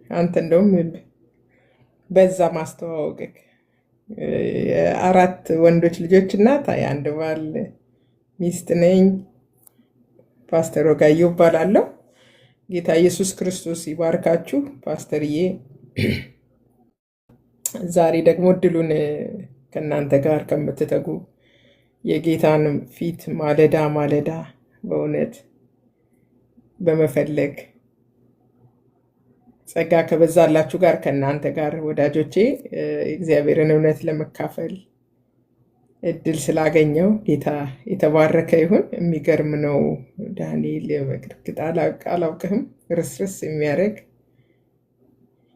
አንተ እንደውም በዛ ማስተዋወቅክ የአራት ወንዶች ልጆች እናት የአንድ ባል ሚስት ነኝ። ፓስተር ወጋየሁ እባላለሁ። ጌታ ኢየሱስ ክርስቶስ ይባርካችሁ። ፓስተርዬ ዛሬ ደግሞ እድሉን ከእናንተ ጋር ከምትተጉ የጌታን ፊት ማለዳ ማለዳ በእውነት በመፈለግ ጸጋ ከበዛላችሁ ጋር ከእናንተ ጋር ወዳጆቼ እግዚአብሔርን እውነት ለመካፈል እድል ስላገኘው ጌታ የተባረከ ይሁን። የሚገርም ነው። ዳንኤል በግርግጥ አላውቅህም ርስርስ የሚያደርግ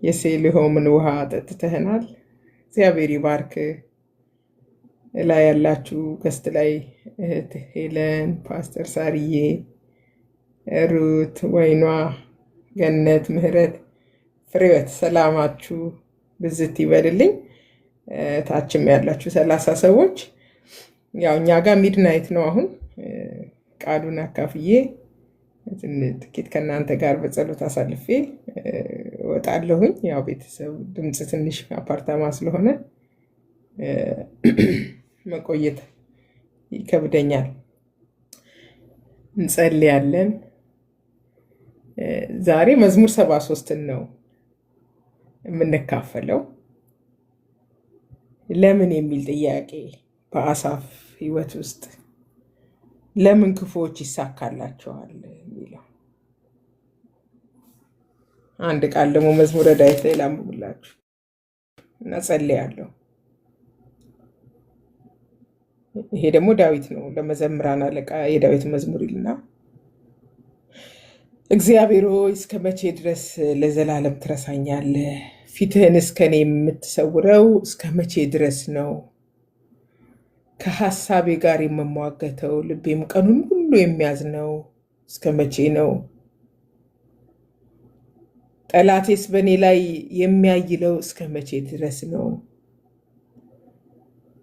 የሴልሆምን ውሃ ጠጥተህናል። እግዚአብሔር ይባርክ። ላይ ያላችሁ ገስት ላይ እህት ሄለን፣ ፓስተር ሳርዬ፣ ሩት፣ ወይኗ፣ ገነት፣ ምህረት፣ ፍሬወት ሰላማችሁ ብዝት ይበልልኝ። ታችም ያላችሁ 30 ሰዎች ያው እኛ ጋር ሚድናይት ነው አሁን። ቃሉን አካፍዬ ጥቂት ከእናንተ ጋር በጸሎት አሳልፌ እወጣለሁኝ። ያው ቤተሰብ ድምፅ ትንሽ አፓርታማ ስለሆነ መቆየት ይከብደኛል። እንጸልያለን። ዛሬ መዝሙር 73ን ነው የምንካፈለው። ለምን የሚል ጥያቄ በአሳፍ ህይወት ውስጥ ለምን ክፉዎች ይሳካላቸዋል የሚለው አንድ ቃል ደግሞ መዝሙረ ዳዊት ላይ ላንብብላችሁ እና ጸልያለሁ። ይሄ ደግሞ ዳዊት ነው፣ ለመዘምራን አለቃ የዳዊት መዝሙር ይልና እግዚአብሔር ሆይ እስከ መቼ ድረስ ለዘላለም ትረሳኛለህ? ፊትህን እስከኔ የምትሰውረው እስከ መቼ ድረስ ነው? ከሐሳቤ ጋር የምሟገተው ልቤም ቀኑን ሁሉ የሚያዝነው እስከ መቼ ነው? ጠላቴስ በእኔ ላይ የሚያይለው እስከ መቼ ድረስ ነው?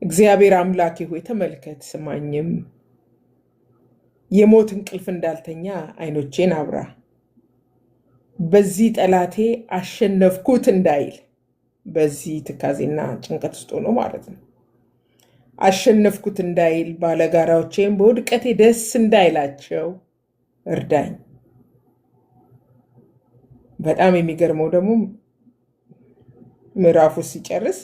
እግዚአብሔር አምላኬ ሆይ ተመልከት ስማኝም፣ የሞት እንቅልፍ እንዳልተኛ አይኖቼን አብራ። በዚህ ጠላቴ አሸነፍኩት እንዳይል፣ በዚህ ትካዜና ጭንቀት ውስጥ ሆኖ ማለት ነው። አሸነፍኩት እንዳይል ባለጋራዎቼም በውድቀቴ ደስ እንዳይላቸው እርዳኝ። በጣም የሚገርመው ደግሞ ምዕራፉ ሲጨርስ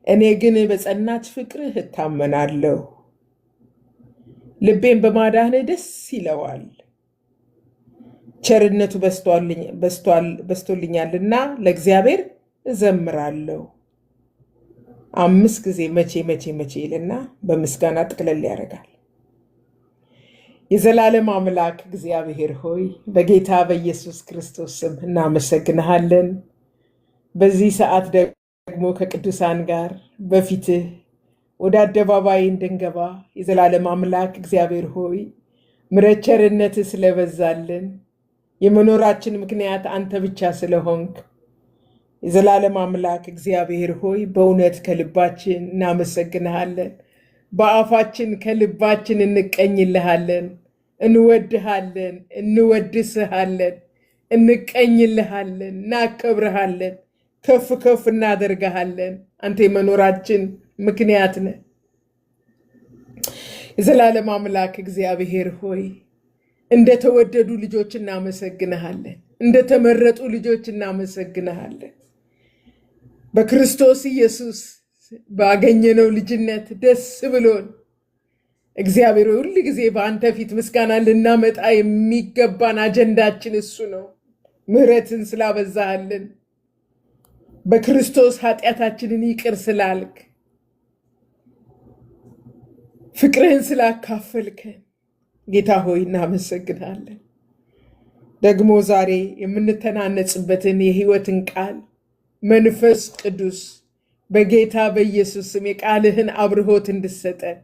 እኔ ግን በጸናች ፍቅርህ እታመናለሁ፣ ልቤን በማዳንህ ደስ ይለዋል። ቸርነቱ በስቶልኛልና ለእግዚአብሔር እዘምራለሁ። 5 ጊዜ መቼ መቼ መቼ ይልና በምስጋና ጥቅልል ያደርጋል። የዘላለም አምላክ እግዚአብሔር ሆይ በጌታ በኢየሱስ ክርስቶስ ስም እናመሰግንሃለን። በዚህ ሰዓት ደግሞ ከቅዱሳን ጋር በፊትህ ወደ አደባባይ እንድንገባ የዘላለም አምላክ እግዚአብሔር ሆይ ምሕረት ቸርነትህ ስለበዛልን የመኖራችን ምክንያት አንተ ብቻ ስለሆንክ የዘላለም አምላክ እግዚአብሔር ሆይ በእውነት ከልባችን እናመሰግንሃለን። በአፋችን ከልባችን እንቀኝልሃለን፣ እንወድሃለን፣ እንወድስሃለን፣ እንቀኝልሃለን፣ እናከብርሃለን፣ ከፍ ከፍ እናደርግሃለን። አንተ የመኖራችን ምክንያት ነህ። የዘላለም አምላክ እግዚአብሔር ሆይ እንደተወደዱ ልጆች እናመሰግንሃለን፣ እንደተመረጡ ልጆች እናመሰግንሃለን። በክርስቶስ ኢየሱስ ባገኘነው ልጅነት ደስ ብሎን እግዚአብሔር ሁል ጊዜ በአንተ ፊት ምስጋና ልናመጣ የሚገባን አጀንዳችን እሱ ነው። ምሕረትን ስላበዛሃልን፣ በክርስቶስ ኃጢአታችንን ይቅር ስላልክ፣ ፍቅርህን ስላካፈልከን ጌታ ሆይ እናመሰግናለን። ደግሞ ዛሬ የምንተናነጽበትን የህይወትን ቃል መንፈስ ቅዱስ በጌታ በኢየሱስ ስም የቃልህን አብርሆት እንድሰጠን፣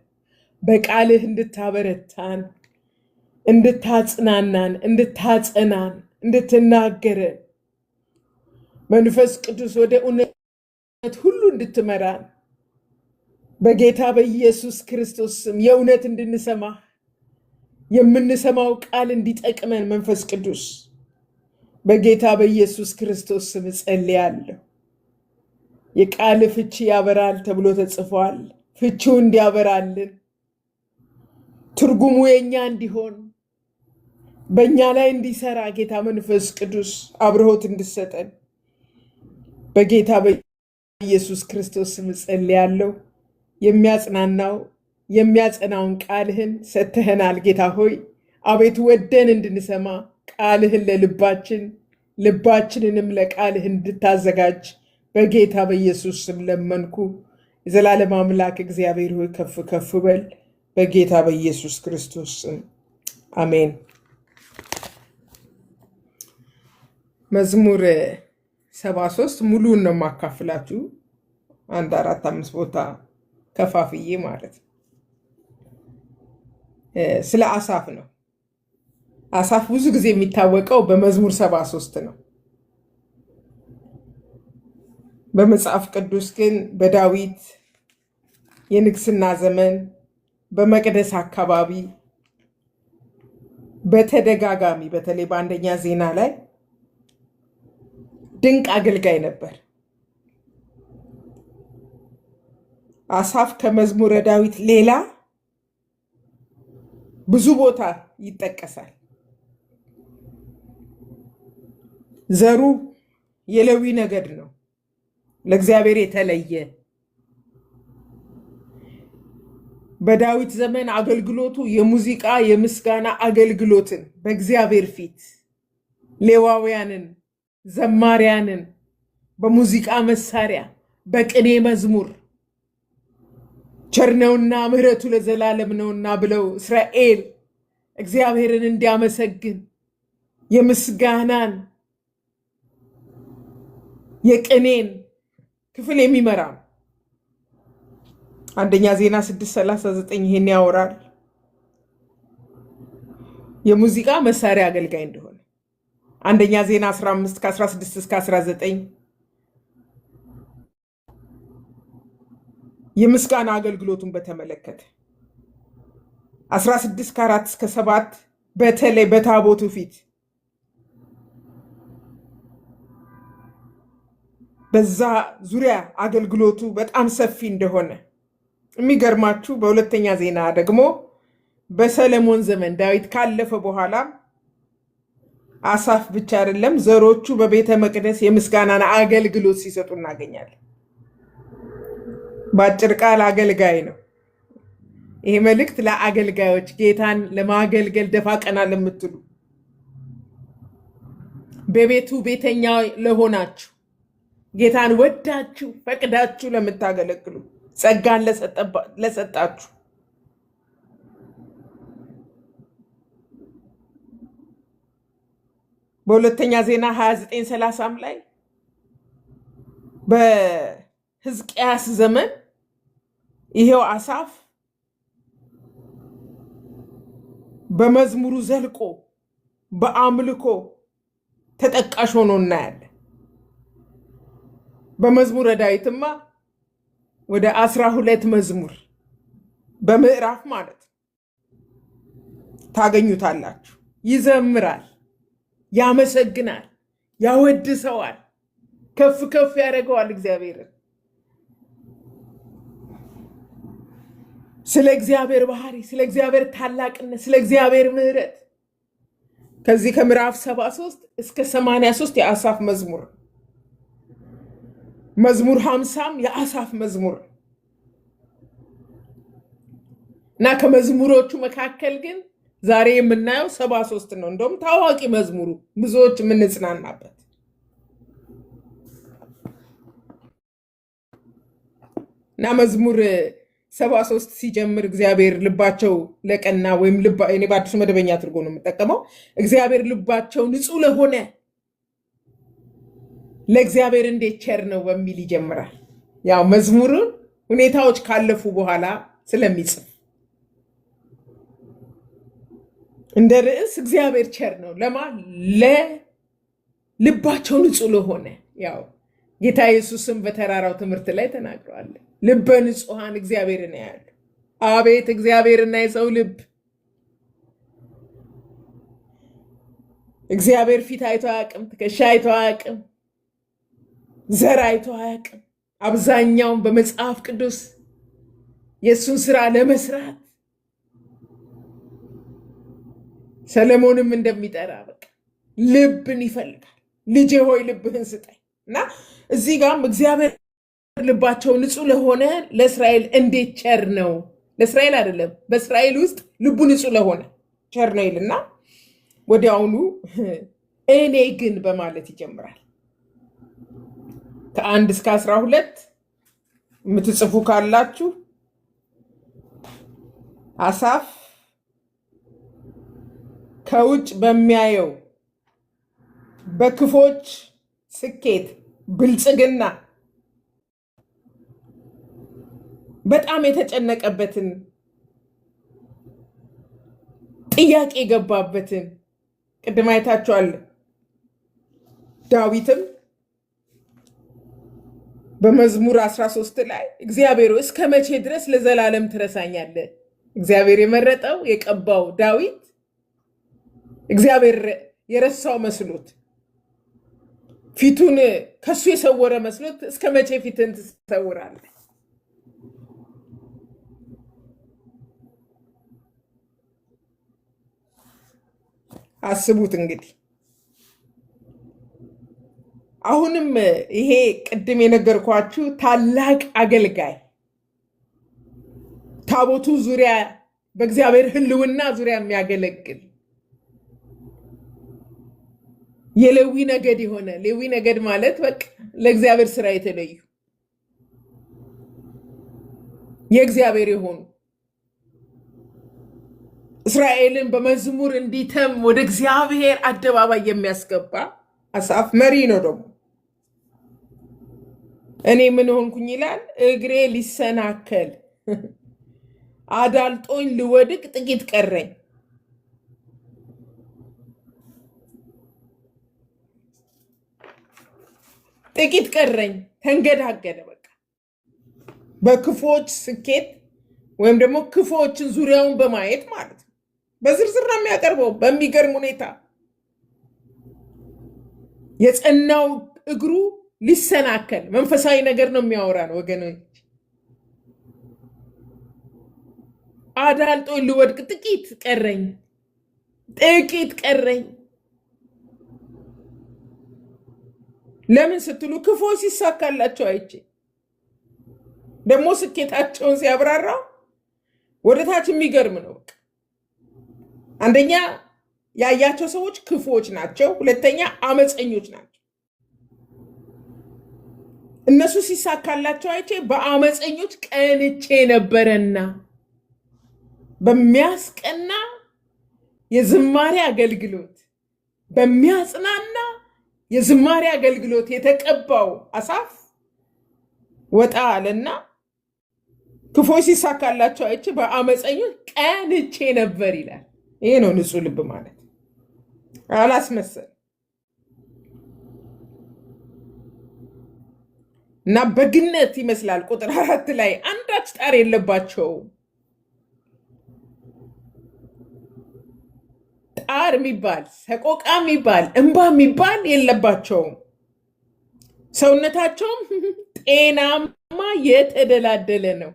በቃልህ እንድታበረታን፣ እንድታጽናናን፣ እንድታጸናን፣ እንድትናገረን መንፈስ ቅዱስ ወደ እውነት ሁሉ እንድትመራን በጌታ በኢየሱስ ክርስቶስ ስም የእውነት እንድንሰማ የምንሰማው ቃል እንዲጠቅመን መንፈስ ቅዱስ በጌታ በኢየሱስ ክርስቶስ ስም ጸልያለሁ። የቃል ፍቺ ያበራል ተብሎ ተጽፏል። ፍቺው እንዲያበራልን፣ ትርጉሙ የኛ እንዲሆን፣ በእኛ ላይ እንዲሰራ ጌታ መንፈስ ቅዱስ አብርሆት እንድሰጠን በጌታ በኢየሱስ ክርስቶስ ስም ጸልያለሁ። የሚያጽናናው የሚያጸናውን ቃልህን ሰጥተኸናል ጌታ ሆይ። አቤቱ ወደን እንድንሰማ ቃልህን ለልባችን ልባችንንም ለቃልህ እንድታዘጋጅ በጌታ በኢየሱስ ስም ለመንኩ። የዘላለም አምላክ እግዚአብሔር ሆይ ከፍ ከፍ በል በጌታ በኢየሱስ ክርስቶስ ስም አሜን። መዝሙር 73 ሙሉን ነው የማካፍላችሁ፣ 1 4 5 ቦታ ከፋፍዬ ማለት ነው። ስለ አሳፍ ነው። አሳፍ ብዙ ጊዜ የሚታወቀው በመዝሙር 73 ነው። በመጽሐፍ ቅዱስ ግን በዳዊት የንግስና ዘመን በመቅደስ አካባቢ በተደጋጋሚ በተለይ በአንደኛ ዜና ላይ ድንቅ አገልጋይ ነበር። አሳፍ ከመዝሙረ ዳዊት ሌላ ብዙ ቦታ ይጠቀሳል። ዘሩ የሌዊ ነገድ ነው፣ ለእግዚአብሔር የተለየ። በዳዊት ዘመን አገልግሎቱ የሙዚቃ የምስጋና አገልግሎትን በእግዚአብሔር ፊት ሌዋውያንን፣ ዘማሪያንን በሙዚቃ መሳሪያ በቅኔ መዝሙር ቸርነውና ምሕረቱ ለዘላለም ነውና ብለው እስራኤል እግዚአብሔርን እንዲያመሰግን የምስጋናን የቅኔን ክፍል የሚመራ ነው። አንደኛ ዜና 6:39 ይሄን ያወራል። የሙዚቃ መሳሪያ አገልጋይ እንደሆነ አንደኛ ዜና 15 ከ16 እስከ 19 የምስጋና አገልግሎቱን በተመለከተ 16 ከ4 እስከ 7 በተለይ በታቦቱ ፊት በዛ ዙሪያ አገልግሎቱ በጣም ሰፊ እንደሆነ የሚገርማችሁ በሁለተኛ ዜና ደግሞ በሰለሞን ዘመን ዳዊት ካለፈ በኋላ አሳፍ ብቻ አይደለም ዘሮቹ በቤተ መቅደስ የምስጋናን አገልግሎት ሲሰጡ እናገኛለን። በአጭር ቃል አገልጋይ ነው። ይሄ መልእክት ለአገልጋዮች፣ ጌታን ለማገልገል ደፋ ቀና ለምትሉ፣ በቤቱ ቤተኛ ለሆናችሁ፣ ጌታን ወዳችሁ ፈቅዳችሁ ለምታገለግሉ፣ ጸጋን ለሰጣችሁ በሁለተኛ ዜና 29:30 ላይ በሕዝቅያስ ዘመን ይሄው አሳፍ በመዝሙሩ ዘልቆ በአምልኮ ተጠቃሽ ሆኖ እናያለን። በመዝሙረ ዳዊትማ ወደ 12 መዝሙር በምዕራፍ ማለት ታገኙታላችሁ። ይዘምራል፣ ያመሰግናል፣ ያወድሰዋል፣ ከፍ ከፍ ያደርገዋል እግዚአብሔርን። ስለ እግዚአብሔር ባህሪ፣ ስለ እግዚአብሔር ታላቅነት፣ ስለ እግዚአብሔር ምሕረት ከዚህ ከምዕራፍ 73 እስከ 83 የአሳፍ መዝሙር፣ መዝሙር 50 የአሳፍ መዝሙር እና ከመዝሙሮቹ መካከል ግን ዛሬ የምናየው 73 ነው። እንደውም ታዋቂ መዝሙሩ ብዙዎች የምንጽናናበት እና መዝሙር 73 ሲጀምር እግዚአብሔር ልባቸው ለቀና ወይም እኔ በአዲሱ መደበኛ ትርጉም ነው የምጠቀመው፣ እግዚአብሔር ልባቸው ንጹሕ ለሆነ ለእግዚአብሔር እንዴት ቸር ነው በሚል ይጀምራል። ያው መዝሙሩን ሁኔታዎች ካለፉ በኋላ ስለሚጽፍ እንደ ርዕስ እግዚአብሔር ቸር ነው ለማ ለልባቸው ንጹሕ ለሆነ። ያው ጌታ ኢየሱስም በተራራው ትምህርት ላይ ተናግረዋል። ልበ ንጹሐን እግዚአብሔርን ያያሉ። አቤት እግዚአብሔርና የሰው ልብ! እግዚአብሔር ፊት አይቶ አያውቅም፣ ትከሻ አይቶ አያውቅም፣ ዘር አይቶ አያውቅም። አብዛኛውን በመጽሐፍ ቅዱስ የእሱን ስራ ለመስራት ሰለሞንም እንደሚጠራ በቃ ልብን ይፈልጋል። ልጄ ሆይ ልብህን ስጠኝ እና እዚህ ጋርም እግዚአብሔር ልባቸው ንጹህ ለሆነ ለእስራኤል እንዴት ቸር ነው። ለእስራኤል አይደለም፣ በእስራኤል ውስጥ ልቡ ንጹህ ለሆነ ቸር ነው ይልና ወዲያውኑ እኔ ግን በማለት ይጀምራል። ከ1 እስከ 12 የምትጽፉ ካላችሁ አሳፍ ከውጭ በሚያየው በክፎች ስኬት ብልጽግና በጣም የተጨነቀበትን ጥያቄ የገባበትን ቅድም አይታችኋል። ዳዊትም በመዝሙር 13 ላይ እግዚአብሔር እስከ መቼ ድረስ ለዘላለም ትረሳኛለህ? እግዚአብሔር የመረጠው የቀባው ዳዊት እግዚአብሔር የረሳው መስሎት ፊቱን ከሱ የሰወረ መስሎት እስከ መቼ ፊትን ትሰውራለህ? አስቡት እንግዲህ። አሁንም ይሄ ቅድም የነገርኳችሁ ታላቅ አገልጋይ ታቦቱ ዙሪያ በእግዚአብሔር ሕልውና ዙሪያ የሚያገለግል የሌዊ ነገድ የሆነ ሌዊ ነገድ ማለት በቃ ለእግዚአብሔር ስራ የተለዩ የእግዚአብሔር የሆኑ እስራኤልን በመዝሙር እንዲተም ወደ እግዚአብሔር አደባባይ የሚያስገባ አሳፍ መሪ ነው። ደግሞ እኔ ምን ሆንኩኝ ይላል፣ እግሬ ሊሰናከል አዳልጦኝ ልወድቅ ጥቂት ቀረኝ። ጥቂት ቀረኝ፣ ተንገዳገደ። በቃ በክፎች ስኬት ወይም ደግሞ ክፎችን ዙሪያውን በማየት ማለት ነው። በዝርዝር ነው የሚያቀርበው። በሚገርም ሁኔታ የጸናው እግሩ ሊሰናከል መንፈሳዊ ነገር ነው የሚያወራ ነው ወገኖች። አዳልጦኝ ልወድቅ ጥቂት ቀረኝ፣ ጥቂት ቀረኝ። ለምን ስትሉ ክፎች ሲሳካላቸው አይቼ ደግሞ ስኬታቸውን ሲያብራራው ወደ ታች የሚገርም ነው። አንደኛ ያያቸው ሰዎች ክፉዎች ናቸው፣ ሁለተኛ አመፀኞች ናቸው። እነሱ ሲሳካላቸው አይቼ በአመፀኞች ቀንቼ ነበረና በሚያስቀና የዝማሬ አገልግሎት በሚያጽናና የዝማሬ አገልግሎት የተቀባው አሳፍ ወጣ አለና ክፎች ሲሳካላቸው አይቼ በአመፀኞች ቀንቼ ነበር ይላል። ይሄ ነው ንጹህ ልብ ማለት። አላስመሰል እና በግነት ይመስላል። ቁጥር 4 ላይ አንዳች ጣር የለባቸውም። ጣር የሚባል ሰቆቃ የሚባል እንባ የሚባል የለባቸውም። ሰውነታቸውም ጤናማ የተደላደለ ነው።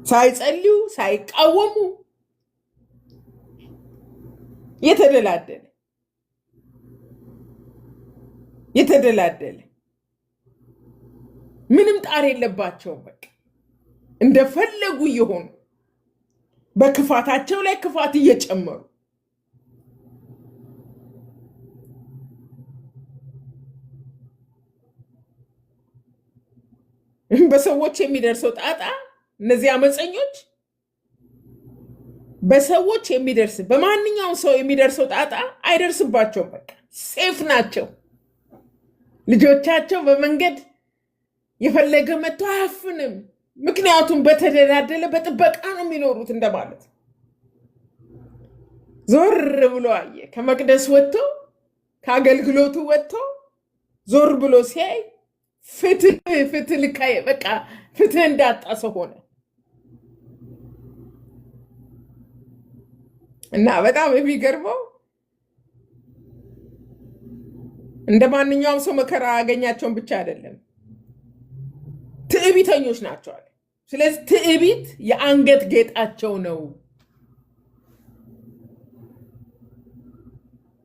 ሳይጸልዩ ሳይቃወሙ የተደላደለ ምንም ጣር የለባቸውም። በቃ እንደፈለጉ እየሆኑ በክፋታቸው ላይ ክፋት እየጨመሩ በሰዎች የሚደርሰው ጣጣ እነዚህ አመፀኞች በሰዎች የሚደርስ በማንኛውም ሰው የሚደርሰው ጣጣ አይደርስባቸውም። በቃ ሴፍ ናቸው። ልጆቻቸው በመንገድ የፈለገ መጥቶ አያፍንም። ምክንያቱም በተደላደለ በጥበቃ ነው የሚኖሩት እንደማለት። ዞር ብሎ አየ። ከመቅደስ ወጥቶ ከአገልግሎቱ ወጥቶ ዞር ብሎ ሲያይ ፍትህ ልካየ በቃ ፍትህ እንዳጣ ሰው ሆነ እና በጣም የሚገርመው እንደ ማንኛውም ሰው መከራ ያገኛቸውን ብቻ አይደለም፣ ትዕቢተኞች ናቸው አለ። ስለዚህ ትዕቢት የአንገት ጌጣቸው ነው፣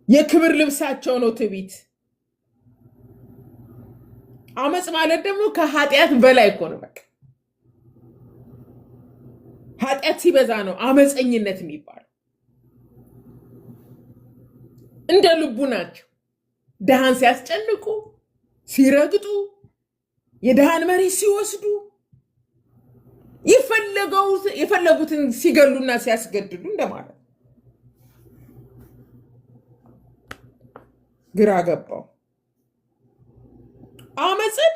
የክብር ልብሳቸው ነው ትዕቢት። አመጽ ማለት ደግሞ ከኃጢአት በላይ እኮ ነው። በቃ ኃጢአት ሲበዛ ነው አመፀኝነት የሚባለው። እንደ ልቡ ናቸው። ድሃን ሲያስጨንቁ፣ ሲረግጡ፣ የድሃን መሬት ሲወስዱ፣ የፈለጉትን ሲገሉና ሲያስገድሉ እንደማለት። ግራ ገባው። አመፅን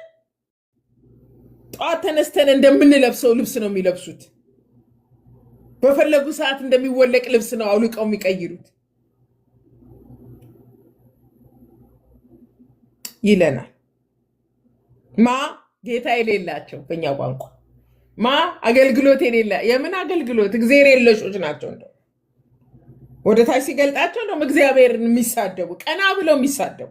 ጠዋት ተነስተን እንደምንለብሰው ልብስ ነው የሚለብሱት። በፈለጉ ሰዓት እንደሚወለቅ ልብስ ነው አውልቀው የሚቀይሩት ይለናል። ማ ጌታ የሌላቸው በእኛ ቋንቋ ማ አገልግሎት የሌላ የምን አገልግሎት እግዚአብሔር የለሾች ናቸው። እንደው ወደ ታች ሲገልጣቸው ነው እግዚአብሔርን የሚሳደቡ ቀና ብለው የሚሳደቡ።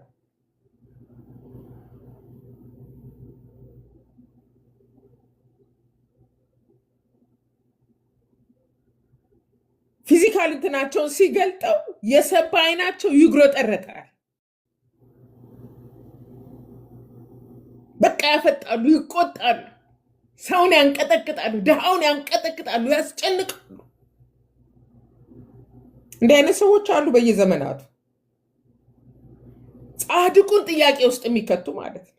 ፊዚካል እንትናቸውን ሲገልጠው የሰባ አይናቸው ይጉረጠረጣል። በቃ ያፈጣሉ፣ ይቆጣሉ፣ ሰውን ያንቀጠቅጣሉ፣ ድሃውን ያንቀጠቅጣሉ፣ ያስጨንቃሉ። እንዲህ አይነት ሰዎች አሉ በየዘመናቱ፣ ጻድቁን ጥያቄ ውስጥ የሚከቱ ማለት ነው።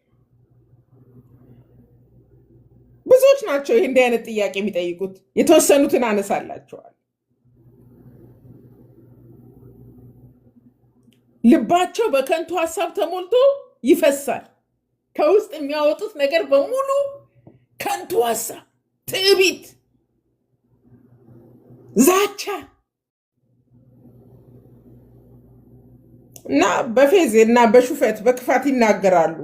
ብዙዎች ናቸው ይሄ እንዲህ አይነት ጥያቄ የሚጠይቁት። የተወሰኑትን አነሳላቸዋል። ልባቸው በከንቱ ሀሳብ ተሞልቶ ይፈሳል። ከውስጥ የሚያወጡት ነገር በሙሉ ከንቱ ሀሳብ፣ ትዕቢት፣ ዛቻ እና በፌዝ እና በሹፈት በክፋት ይናገራሉ።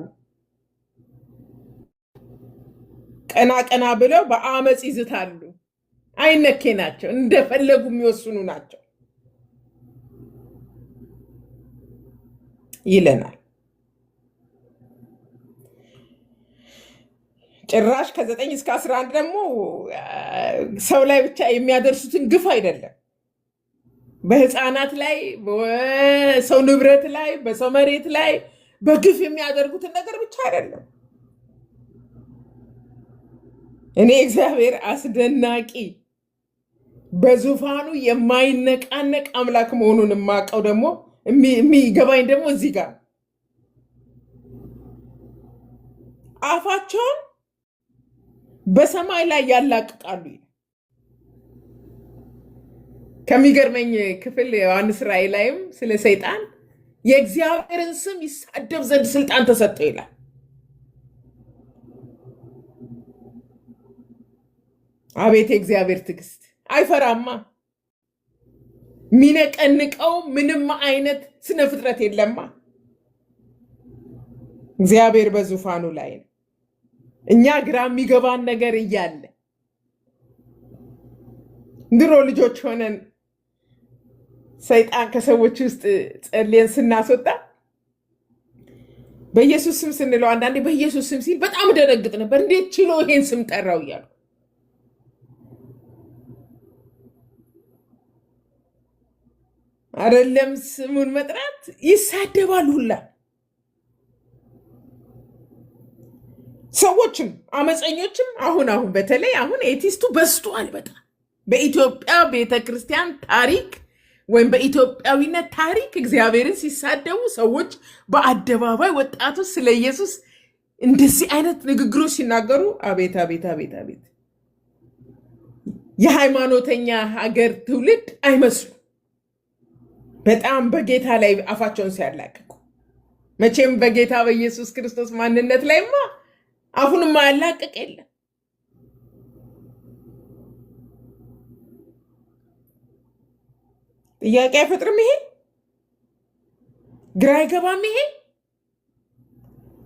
ቀና ቀና ብለው በአመፅ ይዝታሉ። አይነኬ ናቸው፣ እንደፈለጉ የሚወስኑ ናቸው ይለናል። ጭራሽ ከ9 እስከ 11 ደግሞ ሰው ላይ ብቻ የሚያደርሱትን ግፍ አይደለም፣ በህፃናት ላይ፣ በሰው ንብረት ላይ፣ በሰው መሬት ላይ በግፍ የሚያደርጉትን ነገር ብቻ አይደለም። እኔ እግዚአብሔር አስደናቂ በዙፋኑ የማይነቃነቅ አምላክ መሆኑን የማውቀው ደግሞ የሚገባኝ ደግሞ እዚህ ጋር አፋቸውን በሰማይ ላይ ያላቅቃሉ። ከሚገርመኝ ክፍል ዮሐንስ ራእይ ላይም ስለ ሰይጣን የእግዚአብሔርን ስም ይሳደብ ዘንድ ስልጣን ተሰጠው ይላል። አቤት የእግዚአብሔር ትዕግስት! አይፈራማ። የሚነቀንቀው ምንም አይነት ስነ ፍጥረት የለማ። እግዚአብሔር በዙፋኑ ላይ ነው። እኛ ግራ የሚገባን ነገር እያለ ድሮ ልጆች ሆነን ሰይጣን ከሰዎች ውስጥ ጸልየን ስናስወጣ በኢየሱስ ስም ስንለው አንዳንዴ በኢየሱስ ስም ሲል በጣም ደነግጥ ነበር። እንዴት ችሎ ይሄን ስም ጠራው እያሉ አይደለም ስሙን መጥራት ይሳደባል ሁላ። ሰዎችም አመፀኞችም አሁን በተለይ አሁን ኤቲስቱ በዝቷል በጣም። በኢትዮጵያ ቤተክርስቲያን ታሪክ ወይም በኢትዮጵያዊነት ታሪክ እግዚአብሔርን ሲሳደቡ ሰዎች በአደባባይ ወጣቶች ስለ ኢየሱስ እንደዚህ አይነት ንግግሮች ሲናገሩ አቤት አቤት አቤት አቤት! የሃይማኖተኛ ሀገር ትውልድ አይመስሉ። በጣም በጌታ ላይ አፋቸውን ሲያላቅቁ፣ መቼም በጌታ በኢየሱስ ክርስቶስ ማንነት ላይማ አፉን ማያላቅቅ የለም። ጥያቄ አይፈጥርም? ይሄ ግራ አይገባም? ይሄ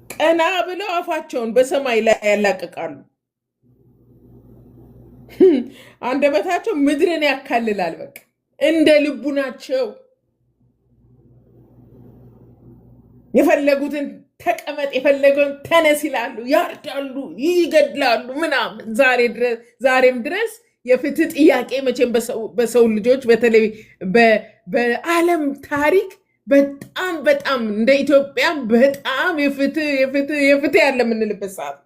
ቀና ብለው አፋቸውን በሰማይ ላይ ያላቅቃሉ። አንደበታቸው ምድርን ያካልላል። በቃ እንደ ልቡ ናቸው። የፈለጉትን ተቀመጥ የፈለገውን ተነስ ይላሉ፣ ያርዳሉ፣ ይገድላሉ ምናምን። ዛሬም ድረስ የፍትህ ጥያቄ መቼም በሰው ልጆች በተለይ በዓለም ታሪክ በጣም በጣም እንደ ኢትዮጵያ በጣም የፍትህ ያለ የምንልበት ሰዓት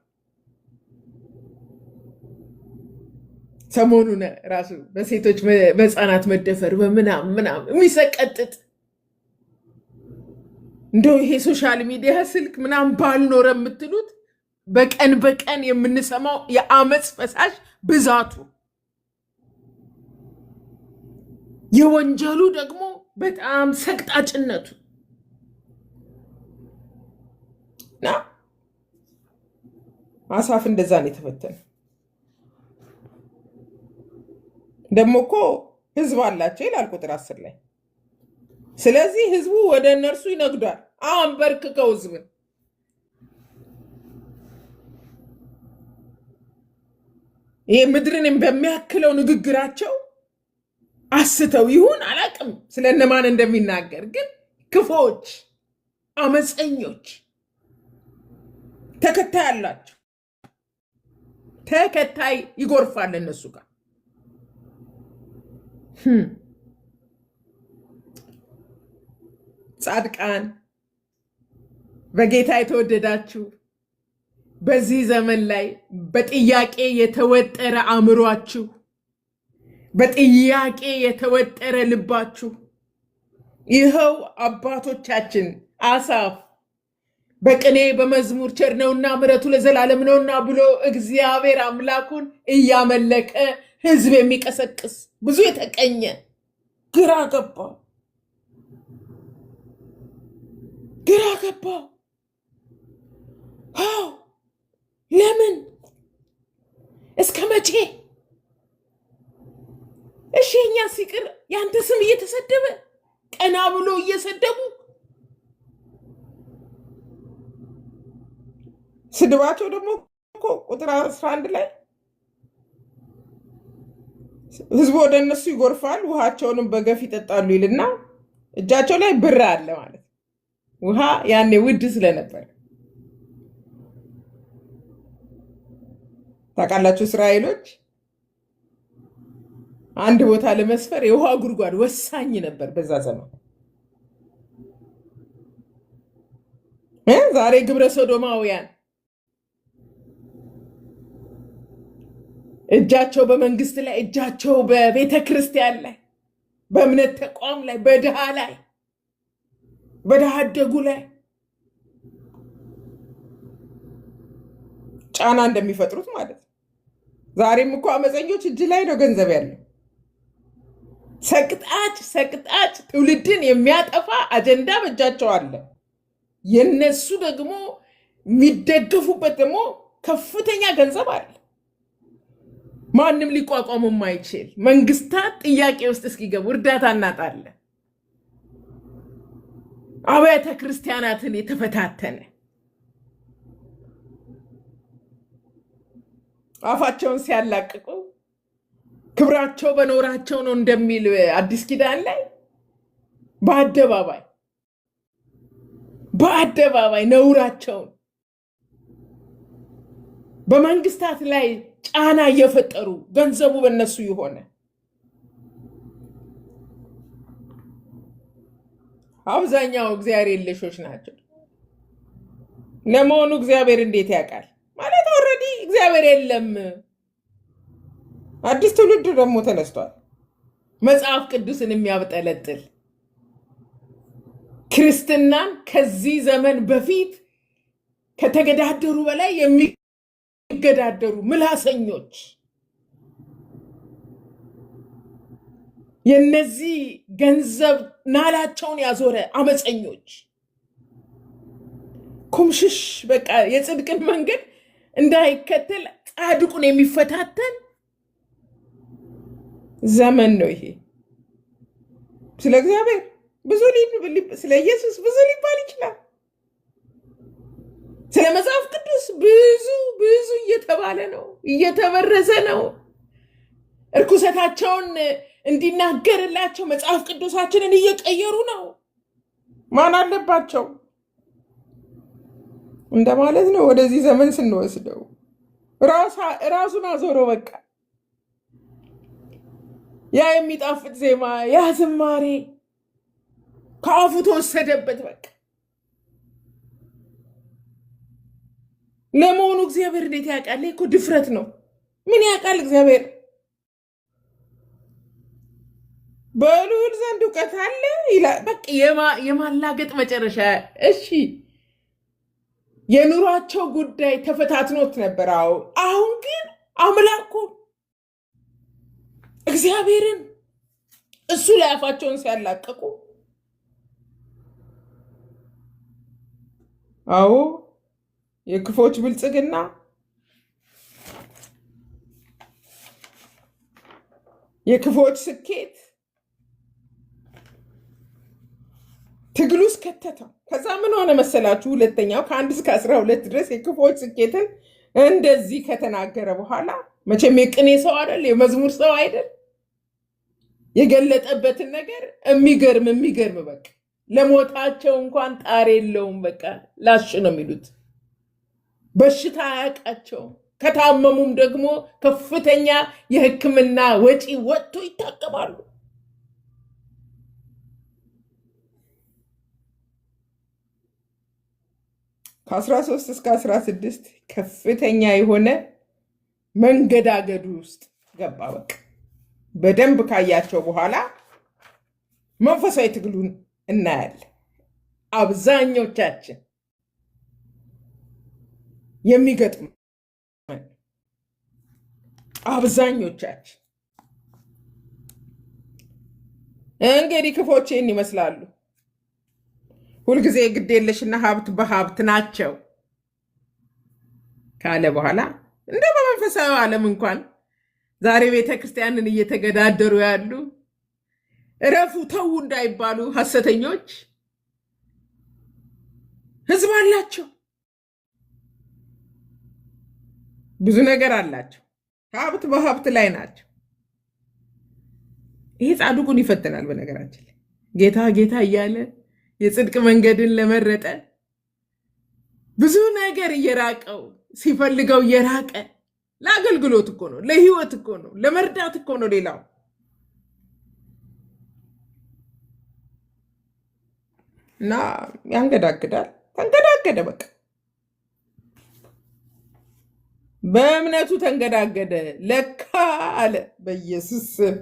ሰሞኑን ራሱ በሴቶች በህፃናት መደፈር በምናምን የሚሰቀጥጥ እንደው ይሄ ሶሻል ሚዲያ ስልክ ምናምን ባልኖረ የምትሉት በቀን በቀን የምንሰማው የአመፅ ፈሳሽ ብዛቱ የወንጀሉ ደግሞ በጣም ሰቅጣጭነቱ እና አሳፍ እንደዛ ነው የተፈተነ። ደግሞ እኮ ህዝብ አላቸው ይላል ቁጥር 10 ላይ። ስለዚህ ህዝቡ ወደ እነርሱ ይነግዳል። አንበርክከው ህዝብን ይሄ ምድርን በሚያክለው ንግግራቸው አስተው ይሁን አላቅም ስለነማን እንደሚናገር፣ ግን ክፎች፣ አመፀኞች ተከታይ አላቸው። ተከታይ ይጎርፋል እነሱ ጋር። ጻድቃን በጌታ የተወደዳችሁ በዚህ ዘመን ላይ በጥያቄ የተወጠረ አእምሯችሁ፣ በጥያቄ የተወጠረ ልባችሁ ይኸው አባቶቻችን አሳፍ በቅኔ በመዝሙር ቸር ነውና ምሕረቱ ለዘላለም ነውና ብሎ እግዚአብሔር አምላኩን እያመለከ ህዝብ የሚቀሰቅስ ብዙ የተቀኘ ግራ ገባው። አዎ ለምን እስከ መቼ? እሺ እኛ ሲቅር ያንተ ስም እየተሰደበ ቀና ብሎ እየሰደቡ ስድባቸው ደግሞ ቁጥር 11 ላይ ህዝቡ ወደ እነሱ ይጎርፋል ውሃቸውንም በገፍ ይጠጣሉ ይልና እጃቸው ላይ ብር አለ ማለት ውሃ ያኔ ውድ ስለነበር ታውቃላችሁ። እስራኤሎች አንድ ቦታ ለመስፈር የውሃ ጉድጓድ ወሳኝ ነበር በዛ ዘመን። ዛሬ ግብረ ሶዶማውያን እጃቸው በመንግስት ላይ፣ እጃቸው በቤተ ክርስቲያን ላይ፣ በእምነት ተቋም ላይ፣ በድሃ ላይ፣ በድሃ አደጉ ላይ ጫና እንደሚፈጥሩት ማለት ነው። ዛሬም እኮ አመፀኞች እጅ ላይ ነው ገንዘብ ያለው። ሰቅጣጭ ትውልድን የሚያጠፋ አጀንዳ በእጃቸው አለ። የነሱ ደግሞ የሚደገፉበት ደግሞ ከፍተኛ ገንዘብ አለ። ማንም ሊቋቋሙ የማይችል መንግስታት ጥያቄ ውስጥ እስኪገቡ እርዳታ እናጣለን። አብያተ ክርስቲያናትን የተፈታተነ አፋቸውን ሲያላቅቁ ክብራቸው በኖራቸው ነው እንደሚል አዲስ ኪዳን ላይ በአደባባይ ነውራቸውን በመንግስታት ላይ ጫና እየፈጠሩ ገንዘቡ በእነሱ የሆነ አብዛኛው እግዚአብሔር የለሾች ናቸው። ለመሆኑ እግዚአብሔር እንዴት ያውቃል? ማለት ኦልሬዲ እግዚአብሔር የለም። አዲስ ትውልድ ደግሞ ተነስቷል፣ መጽሐፍ ቅዱስን የሚያብጠለጥል ክርስትናን ከዚህ ዘመን በፊት ከተገዳደሩ በላይ የሚገዳደሩ ምላሰኞች፣ የነዚህ ገንዘብ ናላቸውን ያዞረ አመፀኞች፣ ኩምሽሽ በቃ የጽድቅን መንገድ እንዳይከተል ጻድቁን የሚፈታተን ዘመን ነው ይሄ። ስለ እግዚአብሔር ብዙ ስለ ኢየሱስ ብዙ ሊባል ይችላል። ስለ መጽሐፍ ቅዱስ ብዙ እየተባለ ነው፣ እየተበረዘ ነው። እርኩሰታቸውን እንዲናገርላቸው መጽሐፍ ቅዱሳችንን እየቀየሩ ነው። ማን አለባቸው? እንደማለት ነው። ወደዚህ ዘመን ስንወስደው ራሱን አዞሮ በቃ ያ የሚጣፍጥ ዜማ ያ ዝማሬ ከአፉ ተወሰደበት። በቃ ለመሆኑ እግዚአብሔር እንዴት ያውቃል? እኮ ድፍረት ነው። ምን ያውቃል እግዚአብሔር? በልዑል ዘንድ እውቀት አለ ይላል። በቃ የማላገጥ መጨረሻ። እሺ የኑሯቸው ጉዳይ ተፈታትኖት ነበር። አሁን ግን አምላኩ እግዚአብሔርን እሱ ላይ አፋቸውን ሲያላቀቁ፣ የክፎች ብልጽግና የክፎች ስኬት ትግሉ ውስጥ ከተተው። ከዛ ምን ሆነ መሰላችሁ? ሁለተኛው ከ1 እስከ 12 ድረስ የክፎች ስኬትን እንደዚህ ከተናገረ በኋላ መቼም የቅኔ ሰው አይደል፣ የመዝሙር ሰው አይደል፣ የገለጠበትን ነገር የሚገርም በቃ ለሞታቸው እንኳን ጣር የለውም። በቃ ላሽ ነው የሚሉት። በሽታ አያውቃቸውም። ከታመሙም ደግሞ ከፍተኛ የሕክምና ወጪ ወጥቶ ይታከማሉ። ከ13 እስከ 16 ከፍተኛ የሆነ መንገዳገዱ ውስጥ ገባ። በቃ በደንብ ካያቸው በኋላ መንፈሳዊ ትግሉን እናያለን። አብዛኞቻችን የሚገጥም አብዛኞቻችን እንግዲህ ክፎቼን ይመስላሉ። ሁልጊዜ ግዴለሽና ሀብት በሀብት ናቸው ካለ በኋላ እንደ በመንፈሳዊ ዓለም እንኳን ዛሬ ቤተክርስቲያንን እየተገዳደሩ ያሉ እረፉ ተው እንዳይባሉ ሐሰተኞች ህዝብ አላቸው። ብዙ ነገር አላቸው። ሀብት በሀብት ላይ ናቸው። ይሄ ጻድቁን ይፈትናል። በነገራችን ላይ ጌታ ጌታ እያለ የጽድቅ መንገድን ለመረጠ ብዙ ነገር እየራቀው ሲፈልገው እየራቀ ለአገልግሎት እኮ ነው፣ ለህይወት እኮ ነው፣ ለመርዳት እኮ ነው። ሌላው እና ያንገዳግዳል። ተንገዳገደ። በቃ በእምነቱ ተንገዳገደ። ለካ አለ በኢየሱስ ስም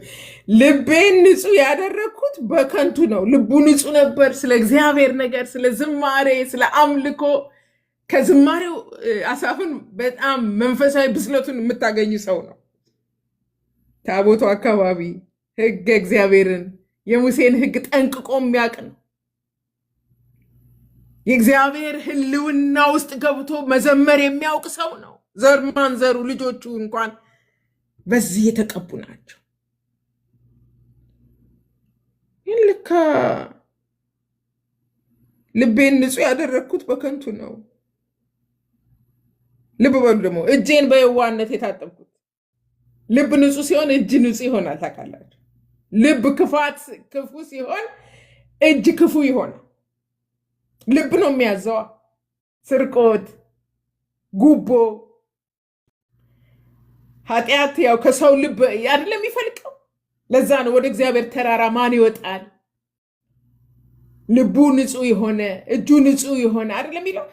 ልቤን ንጹህ ያደረግኩት በከንቱ ነው። ልቡ ንጹህ ነበር። ስለ እግዚአብሔር ነገር፣ ስለ ዝማሬ፣ ስለ አምልኮ ከዝማሬው አሳፍን በጣም መንፈሳዊ ብስለቱን የምታገኙ ሰው ነው። ታቦቱ አካባቢ ህገ እግዚአብሔርን የሙሴን ህግ ጠንቅቆ የሚያውቅ ነው። የእግዚአብሔር ህልውና ውስጥ ገብቶ መዘመር የሚያውቅ ሰው ነው። ዘር ማንዘሩ ልጆቹ እንኳን በዚህ የተቀቡ ናቸው። ይህን ልካ ልቤን ንጹህ ያደረግኩት በከንቱ ነው። ልብ በሉ ደግሞ እጄን በየዋህነት የታጠብኩት። ልብ ንጹህ ሲሆን እጅ ንጹህ ይሆናል። ታውቃላችሁ። ልብ ክፉ ሲሆን እጅ ክፉ ይሆናል። ልብ ነው የሚያዘዋ። ስርቆት፣ ጉቦ፣ ኃጢአት ያው ከሰው ልብ አይደለም የሚፈልቀው። ለዛ ነው ወደ እግዚአብሔር ተራራ ማን ይወጣል? ልቡ ንጹህ የሆነ እጁ ንጹህ የሆነ አይደለም የሚለው።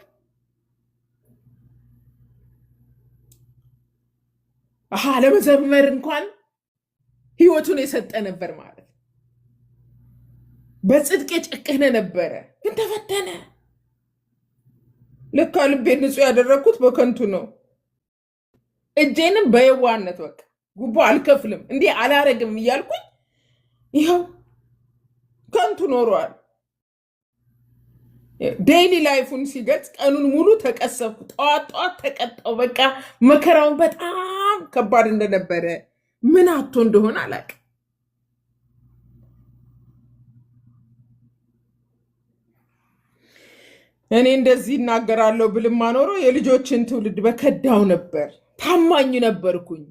ለመዘመር እንኳን ህይወቱን የሰጠ ነበር ማለት። በጽድቅ የጨከነ ነበረ፣ ግን ተፈተነ። ለካ ልቤን ንጹህ ያደረግኩት በከንቱ ነው። እጄንም በየዋህነት በቃ ጉቦ አልከፍልም እንዲህ አላረግም እያልኩኝ ይኸው ከንቱ ኖሯል። ዴይሊ ላይፉን ሲገልጽ ቀኑን ሙሉ ተቀሰብኩ፣ ጠዋት ተቀጣው። በቃ መከራውን በጣም ከባድ እንደነበረ ምን አቶ እንደሆነ አላውቅም። እኔ እንደዚህ እናገራለሁ ብልማ ኖሮ የልጆችን ትውልድ በከዳው ነበር። ታማኝ ነበርኩኝ።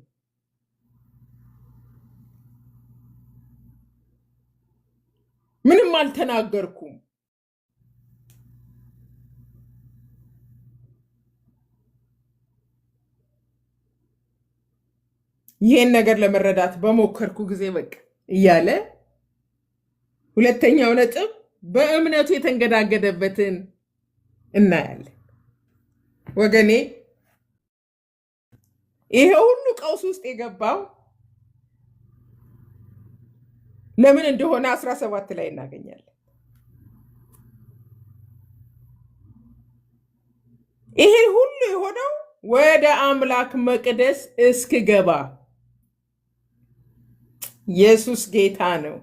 ምንም አልተናገርኩም። ይህን ነገር ለመረዳት በሞከርኩ ጊዜ በቃ እያለ ሁለተኛው ነጥብ በእምነቱ የተንገዳገደበትን እናያለን። ወገኔ ይሄ ሁሉ ቀውስ ውስጥ የገባው ለምን እንደሆነ 17 ላይ እናገኛለን። ይሄ ሁሉ የሆነው ወደ አምላክ መቅደስ እስክገባ። ኢየሱስ ጌታ ነው።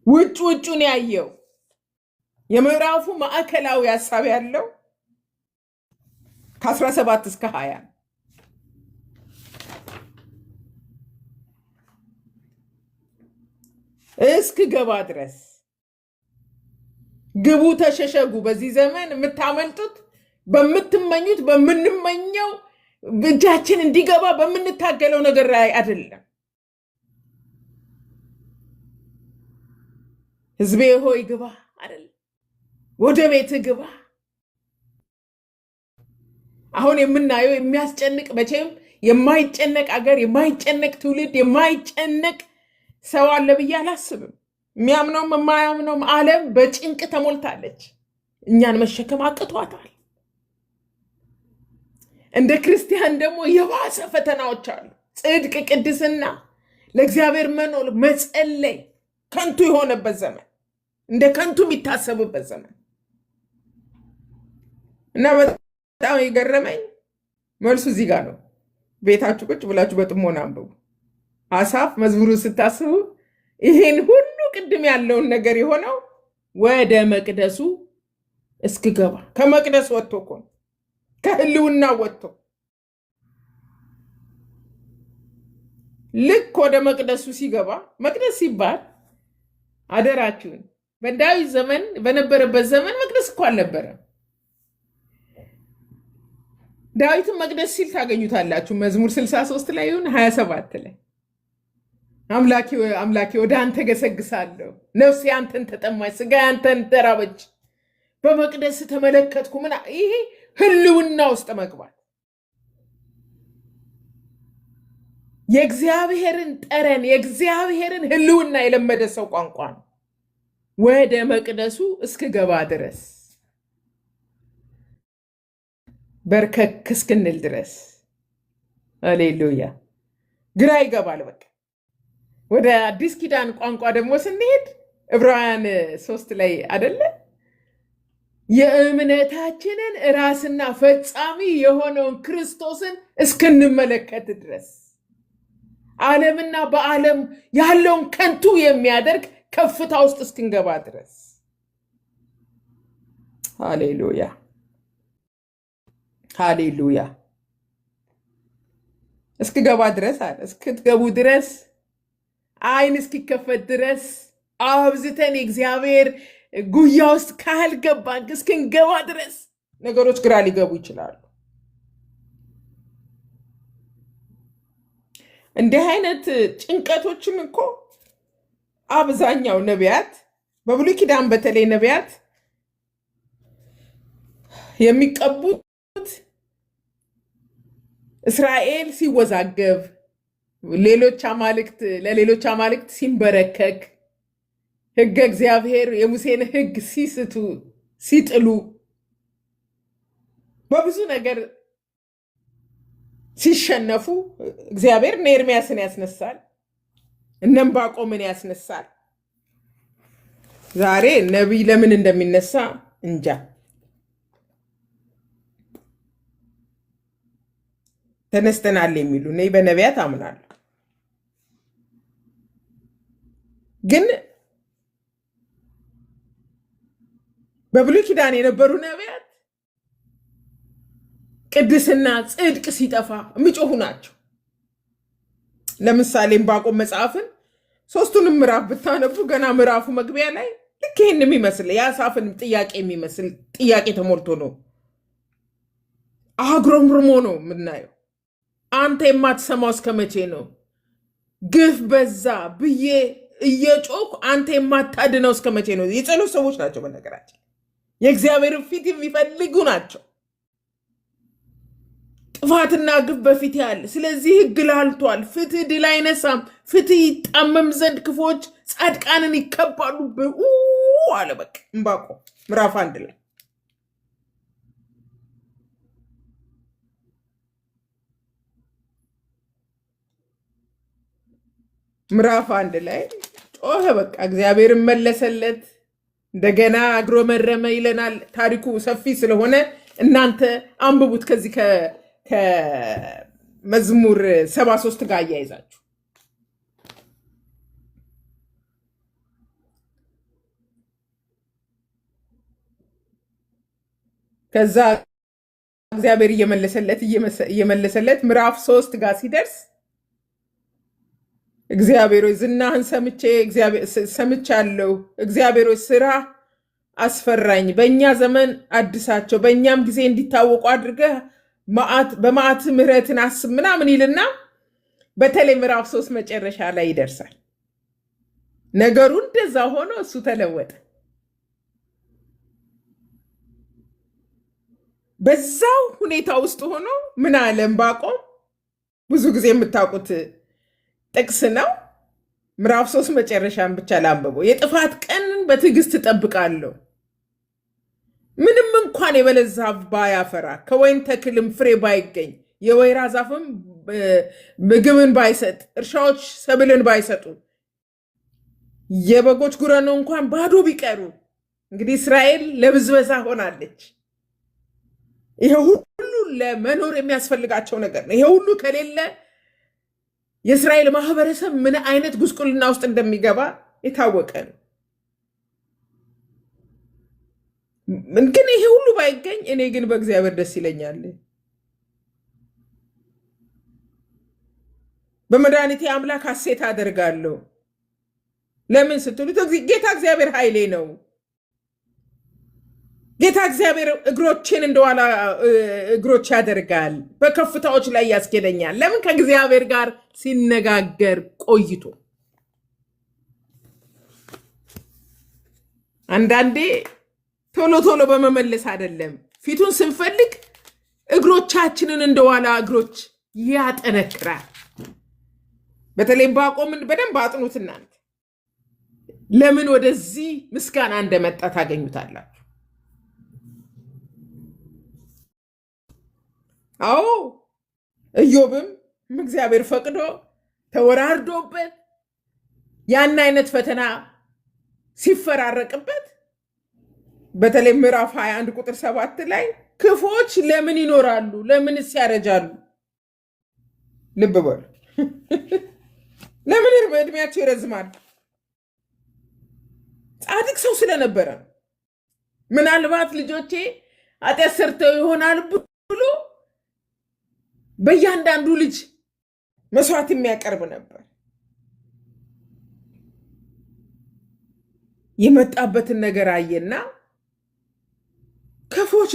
ውጩን ያየው የምዕራፉ ማዕከላዊ ሐሳብ ያለው ከ17 እስከ 20 እስክገባ ድረስ ግቡ፣ ተሸሸጉ። በዚህ ዘመን የምታመልጡት በምትመኙት በምንመኘው እጃችን እንዲገባ በምንታገለው ነገር ላይ አይደለም። ሕዝቤ ሆይ ግባ አይደለም፣ ወደ ቤት ግባ። አሁን የምናየው የሚያስጨንቅ መቼም የማይጨነቅ አገር፣ የማይጨነቅ ትውልድ፣ የማይጨነቅ ሰው አለ ብዬ አላስብም። የሚያምነውም የማያምነውም ዓለም በጭንቅ ተሞልታለች። እኛን መሸከም አቅቷታል። እንደ ክርስቲያን ደግሞ የባሰ ፈተናዎች አሉ። ጽድቅ፣ ቅድስና፣ ለእግዚአብሔር መኖር፣ መጸለይ ከንቱ የሆነበት ዘመን፣ እንደ ከንቱ የሚታሰብበት ዘመን እና በጣም የገረመኝ መልሱ እዚህ ጋር ነው። ቤታችሁ ቁጭ ብላችሁ በጥሞና አንብቡ። አሳፍ መዝሙሩን ስታስቡ ይሄን ሁሉ ቅድም ያለውን ነገር የሆነው ወደ መቅደሱ እስክገባ። ከመቅደስ ወጥቶ እኮ ነው፣ ከህልውና ወጥቶ ልክ ወደ መቅደሱ ሲገባ። መቅደስ ሲባል አደራችሁን በዳዊት ዘመን በነበረበት ዘመን መቅደስ እኮ አልነበረም። ዳዊትን መቅደስ ሲል ታገኙታላችሁ መዝሙር 63 ላይ ይሁን 27 ላይ አምላኬ ወደ አንተ ገሰግሳለሁ፣ ነፍሴ አንተን ተጠማች፣ ስጋ አንተን ተራበች፣ በመቅደስ ተመለከትኩ። ይሄ ህልውና ውስጥ መግባት የእግዚአብሔርን ጠረን የእግዚአብሔርን ህልውና የለመደ ሰው ቋንቋ ነው። ወደ መቅደሱ እስክገባ ድረስ በርከክ እስክንል ድረስ። ሃሌሉያ። ግራ ይገባል። በቃ ወደ አዲስ ኪዳን ቋንቋ ደግሞ ስንሄድ ዕብራውያን 3 ላይ አይደለ የእምነታችንን ራስና ፈጻሚ የሆነውን ክርስቶስን እስክንመለከት ድረስ ዓለምና በዓለም ያለውን ከንቱ የሚያደርግ ከፍታ ውስጥ እስክንገባ ድረስ። ሃሌሉያ ሃሌሉያ። እስክገባ ድረስ አለ። እስክትገቡ ድረስ፣ አይን እስኪከፈት ድረስ፣ አብዝተን የእግዚአብሔር ጉያ ውስጥ ካልገባን እስክንገባ ድረስ ነገሮች ግራ ሊገቡ ይችላሉ። እንዲህ አይነት ጭንቀቶችን እኮ አብዛኛው ነቢያት በብሉይ ኪዳን በተለይ ነቢያት የሚቀቡት እስራኤል ሲወዛገብ፣ ለሌሎች አማልክት ሲንበረከክ፣ ሕገ እግዚአብሔር የሙሴን ሕግ ሲጥሉ፣ በብዙ ነገር ሲሸነፉ እግዚአብሔር እነ ኤርምያስን ያስነሳል፣ እነ ዕንባቆምን ያስነሳል። ዛሬ ነቢይ ለምን እንደሚነሳ እንጃ። ተነስተናል የሚሉ እኔ በነቢያት አምናለሁ። ግን በብሉይ ኪዳን የነበሩ ነቢያት ቅድስና፣ ጽድቅ ሲጠፋ የሚጮሁ ናቸው። ለምሳሌ ዕንባቆም መጽሐፍን 3ቱንም ምዕራፍ ብታነቡ ገና ምዕራፉ መግቢያ ላይ ልክ ይህን የሚመስል የአሳፍን ጥያቄ የሚመስል ጥያቄ ተሞልቶ ነው፣ አጉረምርሞ ነው የምናየው። አንተ የማትሰማው እስከ መቼ ነው? ግፍ በዛ ብዬ እየጮኩ አንተ የማታድነው እስከ መቼ ነው? የጸሎት ሰዎች ናቸው። በነገራችን የእግዚአብሔርን ፊት የሚፈልጉ ናቸው። ጥፋትና ግፍ በፊት ያለ፣ ስለዚህ ሕግ ላልቷል፣ ፍትህ ድል አይነሳም፣ ፍትህ ይጣመም ዘንድ ክፎች ጻድቃንን ይከባሉ አለ። በቃ ዕንባቆም ምዕራፍ 1 ላይ ጮኸ። በቃ እግዚአብሔርን መለሰለት። እንደገና አግሮመረመ ይለናል። ታሪኩ ሰፊ ስለሆነ እናንተ አንብቡት። ከዚህ ከመዝሙር 73 ጋር እያይዛችሁ ከዛ እግዚአብሔር እየመለሰለት ምዕራፍ 3 ጋር ሲደርስ እግዚአብሔር ሆይ ዝናህን ሰምቻለሁ። እግዚአብሔር ሆይ ስራ አስፈራኝ። በእኛ ዘመን አድሳቸው፣ በእኛም ጊዜ እንዲታወቁ አድርገህ በመዓት ምሕረትን አስብ ምናምን ይልና በተለይ ምዕራፍ 3 መጨረሻ ላይ ይደርሳል። ነገሩ እንደዛ ሆኖ እሱ ተለወጠ። በዛው ሁኔታ ውስጥ ሆኖ ምን አለ ዕንባቆም? ብዙ ጊዜ የምታውቁት ጥቅስ ነው። ምዕራፍ 3 መጨረሻን ብቻ ላንብበው። የጥፋት ቀንን በትዕግስት እጠብቃለሁ፣ ምንም እንኳን የበለስ ዛፍ ባያፈራ፣ ከወይን ተክልም ፍሬ ባይገኝ፣ የወይራ ዛፍም ምግብን ባይሰጥ፣ እርሻዎች ሰብልን ባይሰጡ፣ የበጎች ጉረኖ እንኳን ባዶ ቢቀሩ። እንግዲህ እስራኤል ለብዝበዛ ሆናለች። ይሄ ሁሉ ለመኖር የሚያስፈልጋቸው ነገር ነው። ይሄ ሁሉ ከሌለ የእስራኤል ማህበረሰብ ምን አይነት ጉስቁልና ውስጥ እንደሚገባ የታወቀ ነው። ግን ይሄ ሁሉ ባይገኝ እኔ ግን በእግዚአብሔር ደስ ይለኛል፣ በመድኃኒቴ አምላክ ሐሴት አደርጋለሁ። ለምን ስትሉት ጌታ እግዚአብሔር ኃይሌ ነው። ጌታ እግዚአብሔር እግሮችን እንደዋላ እግሮች ያደርጋል፣ በከፍታዎች ላይ ያስኬደኛል። ለምን? ከእግዚአብሔር ጋር ሲነጋገር ቆይቶ። አንዳንዴ ቶሎ ቶሎ በመመለስ አይደለም፣ ፊቱን ስንፈልግ እግሮቻችንን እንደዋላ እግሮች ያጠነክራል። በተለይ ዕንባቆምን በደንብ አጥኑት እናንተ። ለምን ወደዚህ ምስጋና እንደመጣ ታገኙታላችሁ። አዎ ኢዮብም እግዚአብሔር ፈቅዶ ተወራርዶበት ያን አይነት ፈተና ሲፈራረቅበት በተለይ ምዕራፍ 21 ቁጥር 7 ላይ ክፎች ለምን ይኖራሉ? ለምንስ ያረጃሉ? ልብ በሉ። ለምን እድሜያቸው ይረዝማል? ጻድቅ ሰው ስለነበረ ነው። ምናልባት ልጆቼ ኃጢአት ሰርተው ይሆናል ብሎ በእያንዳንዱ ልጅ መስዋዕት የሚያቀርብ ነበር። የመጣበትን ነገር አየና ክፎች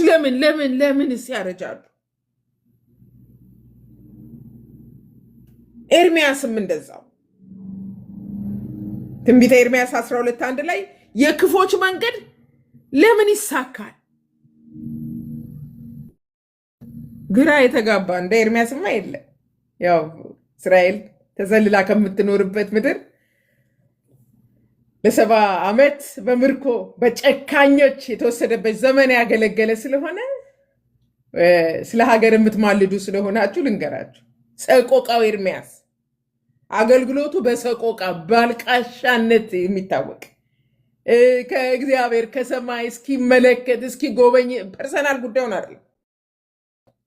ለምንስ ያረጃሉ? ኤርምያስም እንደዛው ትንቢተ ኤርምያስ 12:1 ላይ የክፎች መንገድ ለምን ይሳካል? ግራ የተጋባ እንደ ኤርምያስማ የለ። ያው እስራኤል ተዘልላ ከምትኖርበት ምድር ለ70 ዓመት በምርኮ በጨካኞች የተወሰደበት ዘመን ያገለገለ ስለሆነ ስለ ሀገር የምትማልዱ ስለሆናችሁ ልንገራችሁ። ሰቆቃው ኤርምያስ አገልግሎቱ በሰቆቃ ባልቃሻነት የሚታወቅ ከእግዚአብሔር ከሰማይ እስኪመለከት እስኪጎበኝ ፐርሰናል ጉዳዩን አይደለም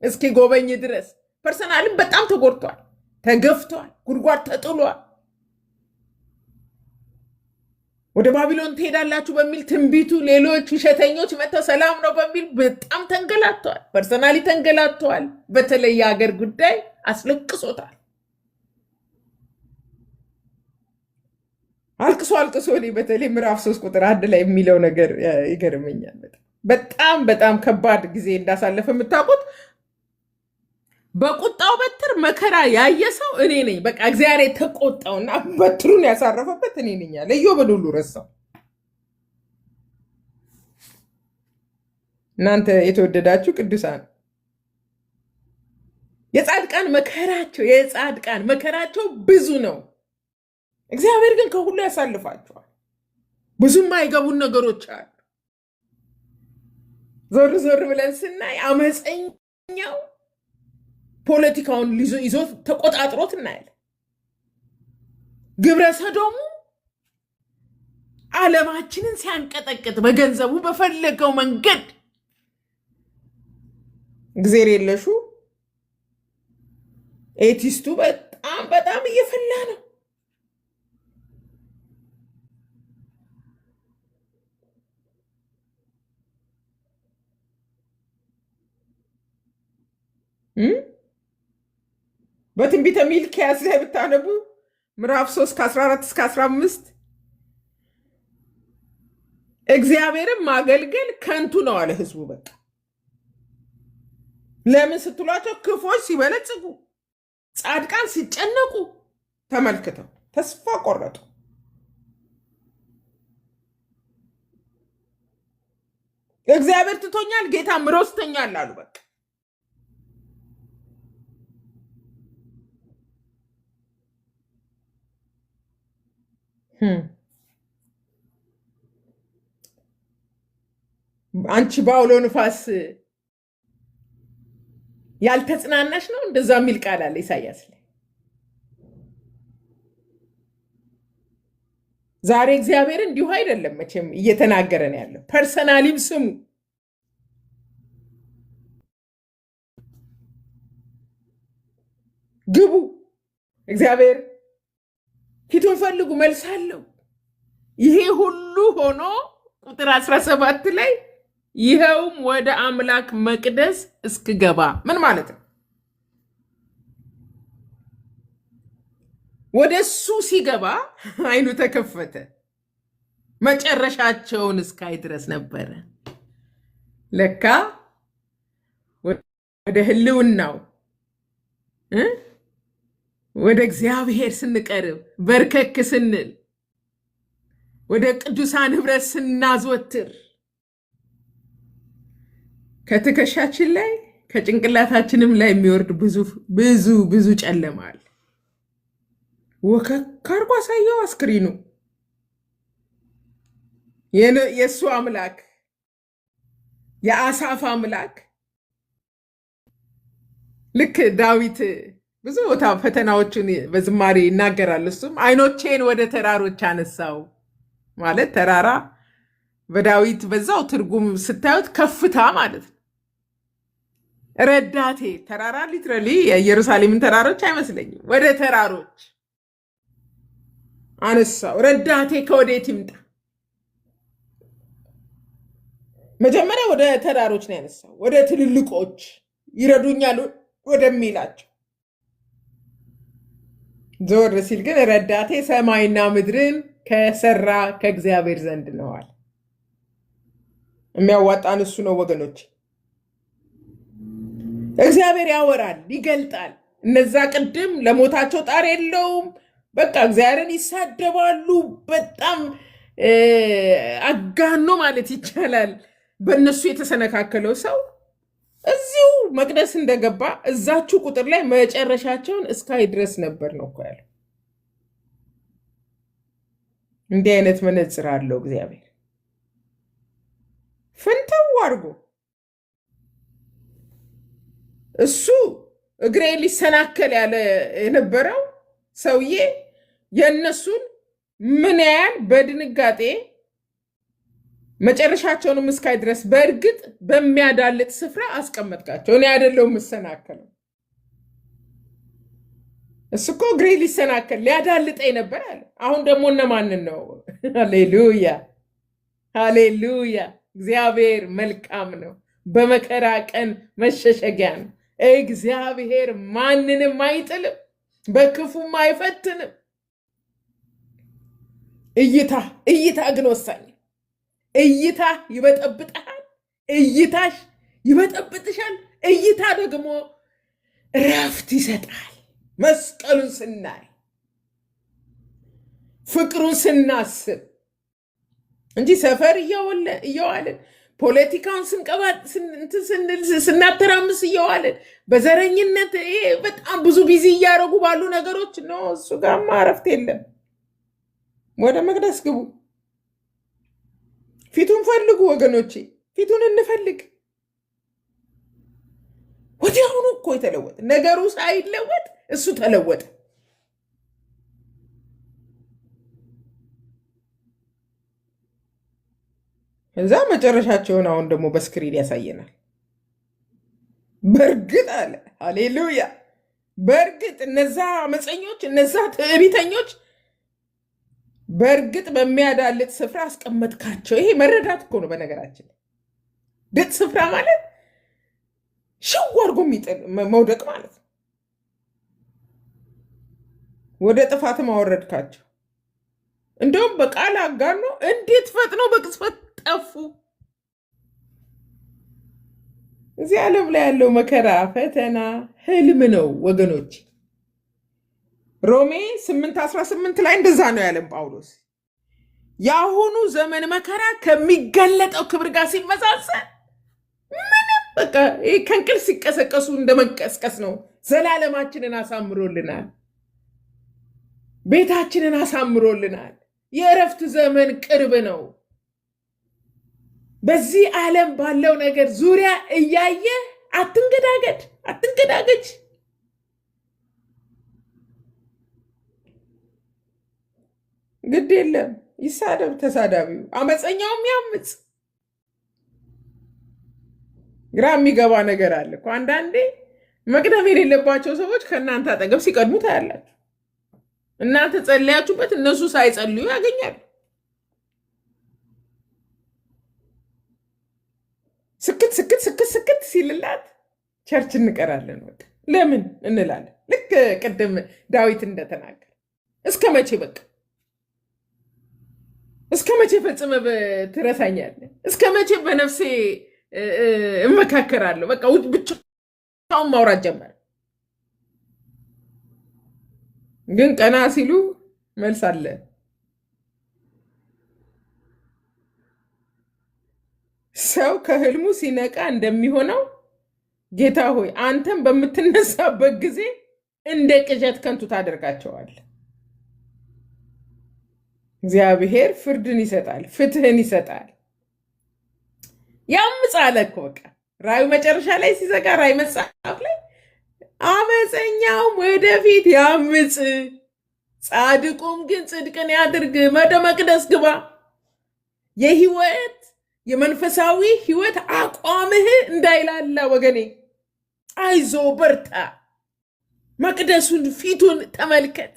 እስኪጎበኝ ድረስ ፐርሰናልም በጣም ተጎድቷል፣ ተገፍቷል፣ ጉድጓድ ተጥሏል። ወደ ባቢሎን ትሄዳላችሁ በሚል ትንቢቱ ሌሎች ውሸተኞች መጥተው ሰላም ነው በሚል በጣም ተንገላቷል። ፐርሰናሊ ተንገላቷል። በተለይ የሀገር ጉዳይ አስለቅሶታል። አልቅሶ እኔ በተለይ ምዕራፍ 3 ቁጥር 1 ላይ የሚለው ነገር ይገርመኛል። በጣም ከባድ ጊዜ እንዳሳለፈ የምታውቁት በቁጣው በትር መከራ ያየ ሰው እኔ ነኝ። በቃ እግዚአብሔር የተቆጣውና በትሩን ያሳረፈበት እኔ ነኝ አለ። ኢዮብን ሁሉ ረሳው። እናንተ የተወደዳችሁ ቅዱሳን የጻድቃን መከራቸው ብዙ ነው። እግዚአብሔር ግን ከሁሉ ያሳልፋቸዋል። ብዙም አይገቡን ነገሮች አሉ። ዞር ዞር ብለን ስናይ አመፀኛው ፖለቲካውን ይዞት ተቆጣጥሮት እናያለን። ግብረ ሰዶሙ ዓለማችንን ሲያንቀጠቅጥ በገንዘቡ በፈለገው መንገድ እግዚአብሔር የለሹ ኤቲስቱ በጣም እየፈላ ነው። በትንቢተ ሚልክያስ ላይ ብታነቡ ምዕራፍ 3 ከ14 እስከ 15 እግዚአብሔርን ማገልገል ከንቱ ነው አለ ህዝቡ። በቃ ለምን ስትሏቸው ክፎች ሲበለጽጉ፣ ጻድቃን ሲጨነቁ ተመልክተው ተስፋ ቆረጡ። እግዚአብሔር ትቶኛል፣ ጌታ ምሮስተኛል አሉ። በቃ አንቺ በአውሎ ንፋስ ያልተጽናናሽ ነው እንደዛ የሚል ቃል አለ ኢሳያስ ላይ። ዛሬ እግዚአብሔር እንዲሁ አይደለም መቼም እየተናገረን ያለው። ፐርሰናሊም ስሙ። ግቡ፣ እግዚአብሔር ፊቱን ፈልጉ መልስ አለው። ይሄ ሁሉ ሆኖ ቁጥር 17 ላይ ይኸውም ወደ አምላክ መቅደስ እስክገባ። ምን ማለት ነው? ወደ እሱ ሲገባ አይኑ ተከፈተ፣ መጨረሻቸውን እስካይ ድረስ ነበረ። ለካ ወደ ህልውናው ወደ እግዚአብሔር ስንቀርብ፣ በርከክ ስንል፣ ወደ ቅዱሳን ህብረት ስናዘወትር ከትከሻችን ላይ ከጭንቅላታችንም ላይ የሚወርድ ብዙ ጨለማል። ወከክ አድርጎ አሳየው አስክሪኑ። የእሱ አምላክ የአሳፍ አምላክ ልክ ዳዊት ብዙ ቦታ ፈተናዎችን በዝማሬ ይናገራል። እሱም አይኖቼን ወደ ተራሮች አነሳው ማለት ተራራ በዳዊት በዛው ትርጉም ስታዩት ከፍታ ማለት ነው። ረዳቴ ተራራ ሊትራሊ የኢየሩሳሌምን ተራሮች አይመስለኝም። ወደ ተራሮች አነሳው። ረዳቴ ከወዴት ይምጣ? መጀመሪያ ወደ ተራሮች ነው ያነሳው፣ ወደ ትልልቆች ይረዱኛል ወደሚላቸው። ዞር ሲል ግን ረዳቴ ሰማይና ምድርን ከሰራ ከእግዚአብሔር ዘንድ ነዋል። የሚያዋጣን እሱ ነው ወገኖች። እግዚአብሔር ያወራል፣ ይገልጣል። እነዛ ቅድም ለሞታቸው ጣር የለውም። በቃ እግዚአብሔርን ይሳደባሉ። በጣም አጋኖ ማለት ይቻላል። በእነሱ የተሰነካከለው ሰው እዚሁ መቅደስ እንደገባ እዛችሁ ቁጥር ላይ መጨረሻቸውን እስካይ ድረስ ነበር ነው እኮ ያለው። እንዲህ አይነት መነጽር አለው እግዚአብሔር ፍንተው አድርጎ። እሱ እግሬ ሊሰናከል ያለ የነበረው ሰውዬ የእነሱን ምን ያህል በድንጋጤ መጨረሻቸውንም እስካይ ድረስ በእርግጥ በሚያዳልጥ ስፍራ አስቀመጥካቸው። እኔ አይደለሁም የምሰናከለው። እሱ እኮ እግሬ ሊሰናከል ሊያዳልጠኝ ነበር አለ። አሁን ደግሞ እነማንን ነው? ሃሌሉያ ሃሌሉያ። እግዚአብሔር መልካም ነው። በመከራ ቀን መሸሸጊያ ነው። እግዚአብሔር ማንንም አይጥልም፣ በክፉም አይፈትንም። እይታ ግን ወሳኝ። እይታ ይበጠብጥሃል፣ እይታሽ ይበጠብጥሻል። እይታ ደግሞ እረፍት ይሰጣል። መስቀሉን ስናይ፣ ፍቅሩን ስናስብ እንጂ ሰፈር እየዋልን ፖለቲካውን ስናተራምስ እየዋልን በዘረኝነት በጣም ብዙ ቢዚ እያደረጉ ባሉ ነገሮች ነው። እሱ ጋርማ እረፍት የለም። ወደ መቅደስ ግቡ። ፊቱን ፈልጉ ወገኖቼ፣ ፊቱን እንፈልግ። ወዲያውኑ እኮ የተለወጠ ነገሩ ሳይለወጥ እሱ ተለወጠ። እዛ መጨረሻቸውን አሁን ደግሞ በስክሪን ያሳየናል። በእርግጥ አለ ሃሌሉያ፣ በእርግጥ እነዛ አመፀኞች፣ እነዛ ትዕቢተኞች በእርግጥ በሚያዳልጥ ስፍራ አስቀመጥካቸው። ይሄ መረዳት እኮ ነው። በነገራችን ድጥ ስፍራ ማለት ሽው አድርጎ መውደቅ ማለት ነው። ወደ ጥፋትም አወረድካቸው። እንደውም በቃል አጋኖ እንዴት ፈጥነው በቅጽበት ጠፉ። እዚህ ዓለም ላይ ያለው መከራ፣ ፈተና ህልም ነው ወገኖች። ሮሜ 8:18 ላይ እንደዛ ነው ያለን ጳውሎስ። የአሁኑ ዘመን መከራ ከሚገለጠው ክብር ጋር ሲመሳሰል ምንም በቃ ከእንቅልፍ ሲቀሰቀሱ እንደመቀስቀስ ነው። ዘላለማችንን አሳምሮልናል። ቤታችንን አሳምሮልናል። የእረፍት ዘመን ቅርብ ነው። በዚህ ዓለም ባለው ነገር ዙሪያ እያየ አትንገዳገድ፣ አትንገዳገጅ። ግድ የለም ይሳደብ ተሳዳቢው፣ አመፀኛውም ያምፅ። ግራ የሚገባ ነገር አለ እኮ አንዳንዴ መቅደም የሌለባቸው ሰዎች ከእናንተ አጠገብ ሲቀድሙ ታያላችሁ። እናንተ ጸልያችሁበት እነሱ ሳይጸልዩ ያገኛሉ። ስክት ስክት ስክት ስክት ሲልላት ቸርች እንቀራለን። በቃ ለምን እንላለን። ልክ ቅድም ዳዊት እንደተናገረ እስከ መቼ በቃ እስከ መቼ ፈጽመ ትረሳኛለህ? እስከ መቼ በነፍሴ እመካከራለሁ? በቃ ብቻውን ማውራት ጀመረ። ግን ቀና ሲሉ መልስ አለ። ሰው ከህልሙ ሲነቃ እንደሚሆነው ጌታ ሆይ አንተም በምትነሳበት ጊዜ እንደ ቅዠት ከንቱ ታደርጋቸዋል። እግዚአብሔር ፍርድን ይሰጣል፣ ፍትህን ይሰጣል። ያምፅ አለ እኮ በቃ ራእዩ መጨረሻ ላይ ሲዘጋ ራእይ መጽሐፍ ላይ አመፀኛውም ወደፊት ያምፅ፣ ጻድቁም ግን ጽድቅን ያድርግ፣ ወደ መቅደስ ግባ። የህይወት የመንፈሳዊ ህይወት አቋምህ እንዳይላላ ወገኔ፣ አይዞ በርታ፣ መቅደሱን ፊቱን ተመልከት።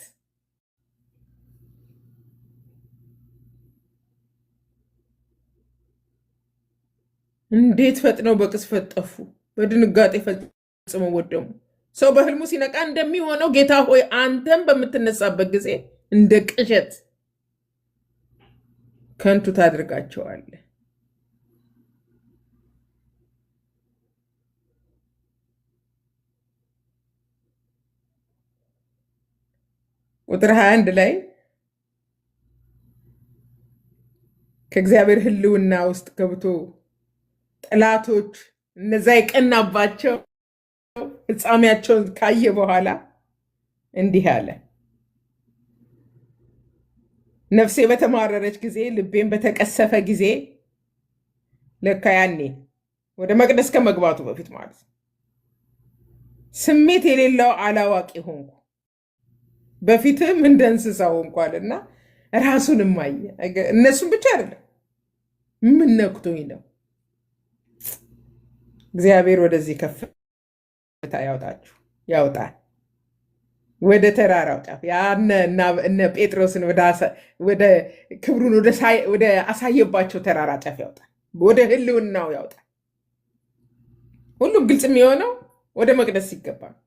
እንዴት ፈጥነው በቅጽበት ጠፉ፣ በድንጋጤ ፈጽመው ወደሙ። ሰው በህልሙ ሲነቃ እንደሚሆነው ጌታ ሆይ አንተም በምትነሳበት ጊዜ እንደ ቅዠት ከንቱ ታድርጋቸዋለህ። ቁጥር 21 ላይ ከእግዚአብሔር ህልውና ውስጥ ገብቶ ጠላቶች እነዛ የቀናባቸው ፍጻሜያቸውን ካየ በኋላ እንዲህ አለ፣ ነፍሴ በተማረረች ጊዜ፣ ልቤን በተቀሰፈ ጊዜ፣ ለካ ያኔ ወደ መቅደስ ከመግባቱ በፊት ማለት ነው፣ ስሜት የሌለው አላዋቂ ሆንኩ፣ በፊትም እንደ እንስሳ ሆንኳልና ራሱን ማየ። እነሱም ብቻ አይደለም ምን ነክቶኝ ነው። እግዚአብሔር ወደዚህ ከፍታ ያውጣችሁ፣ ያውጣል። ወደ ተራራው ጫፍ እነ ጴጥሮስን ወደ ክብሩን ወደ አሳየባቸው ተራራ ጫፍ ያውጣል። ወደ ህልውናው ያውጣል። ሁሉም ግልጽ የሚሆነው ወደ መቅደስ ሲገባ ነው።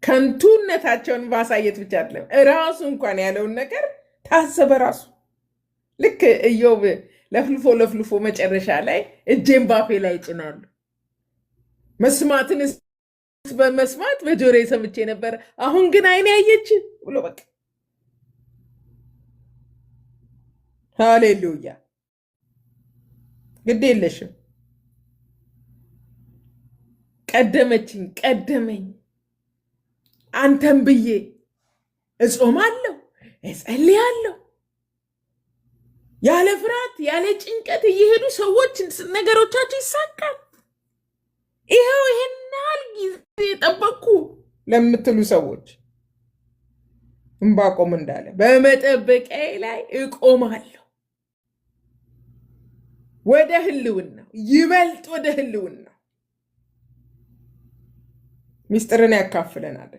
ከንቱነታቸውን ማሳየት ብቻ አይደለም፣ እራሱ እንኳን ያለውን ነገር ታሰበ። ራሱ ልክ ኢዮብ ለፍልፎ ለፍልፎ መጨረሻ ላይ እጄን ባፌ ላይ ይጭናሉ፣ መስማትን በመስማት በጆሮዬ ሰምቼ ነበር፣ አሁን ግን ዓይኔ ያየች ብሎ በቃ ሃሌሉያ። ግድ የለሽም ቀደመችኝ ቀደመኝ አንተም ብዬ እጾማለሁ እጸልያለሁ ያለ ፍርሃት ያለ ጭንቀት እየሄዱ ሰዎች ነገሮቻቸው ይሳካል። ይሄው ይሄን ያህል ጊዜ ጠበቅኩ ለምትሉ ሰዎች ዕንባቆም እንዳለ በመጠበቂያዬ ላይ እቆማለሁ። ወደ ህልውና ይበልጥ ወደ ህልውና ሚስጥርን ያካፍለናል።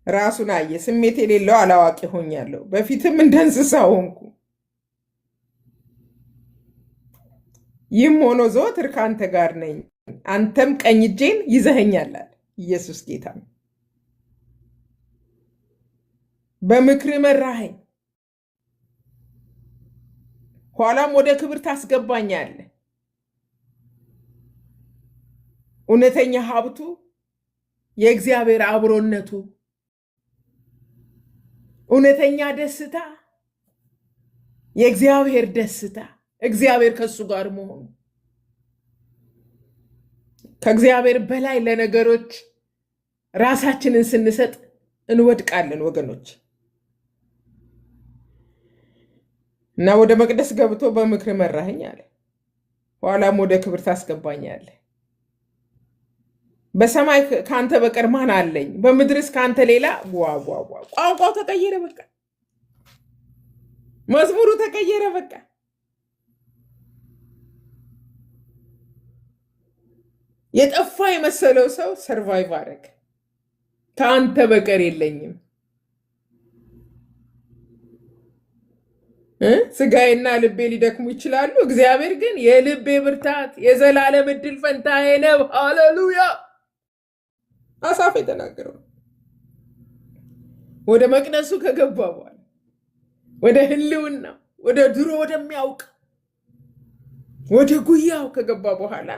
ራሱን አየ፣ ስሜት የሌለው አላዋቂ ሆኛለሁ፣ በፊትም እንደ እንስሳ ሆንኩ። ይህም ሆኖ ዘወትር ከአንተ ጋር ነኝ፣ አንተም ቀኝ እጄን ይዘኸኛል አለ። ኢየሱስ ጌታ ነው። በምክር መራኸኝ፣ ኋላም ወደ ክብር ታስገባኛለህ። እውነተኛ ሀብቱ የእግዚአብሔር አብሮነቱ፣ እውነተኛ ደስታ የእግዚአብሔር ደስታ፣ እግዚአብሔር ከሱ ጋር መሆኑ። ከእግዚአብሔር በላይ ለነገሮች ራሳችንን ስንሰጥ እንወድቃለን ወገኖች። እና ወደ መቅደስ ገብቶ በምክር መራኸኝ አለ፣ ኋላም ወደ ክብር ታስገባኛለህ። በሰማይ ከአንተ በቀር ማን አለኝ? በምድርስ ከአንተ ሌላ ጓጓጓ። ቋንቋው ተቀየረ በቃ፣ መዝሙሩ ተቀየረ በቃ። የጠፋ የመሰለው ሰው ሰርቫይቭ አደረገ። ከአንተ በቀር የለኝም። ስጋዬና ልቤ ሊደክሙ ይችላሉ፣ እግዚአብሔር ግን የልቤ ብርታት የዘላለም እድል ፈንታዬ ነው። ሃሌሉያ! አሳፍ የተናገረው ወደ መቅደሱ ከገባ በኋላ ወደ ህልውና ወደ ድሮ ወደሚያውቅ ወደ ጉያው ከገባ በኋላ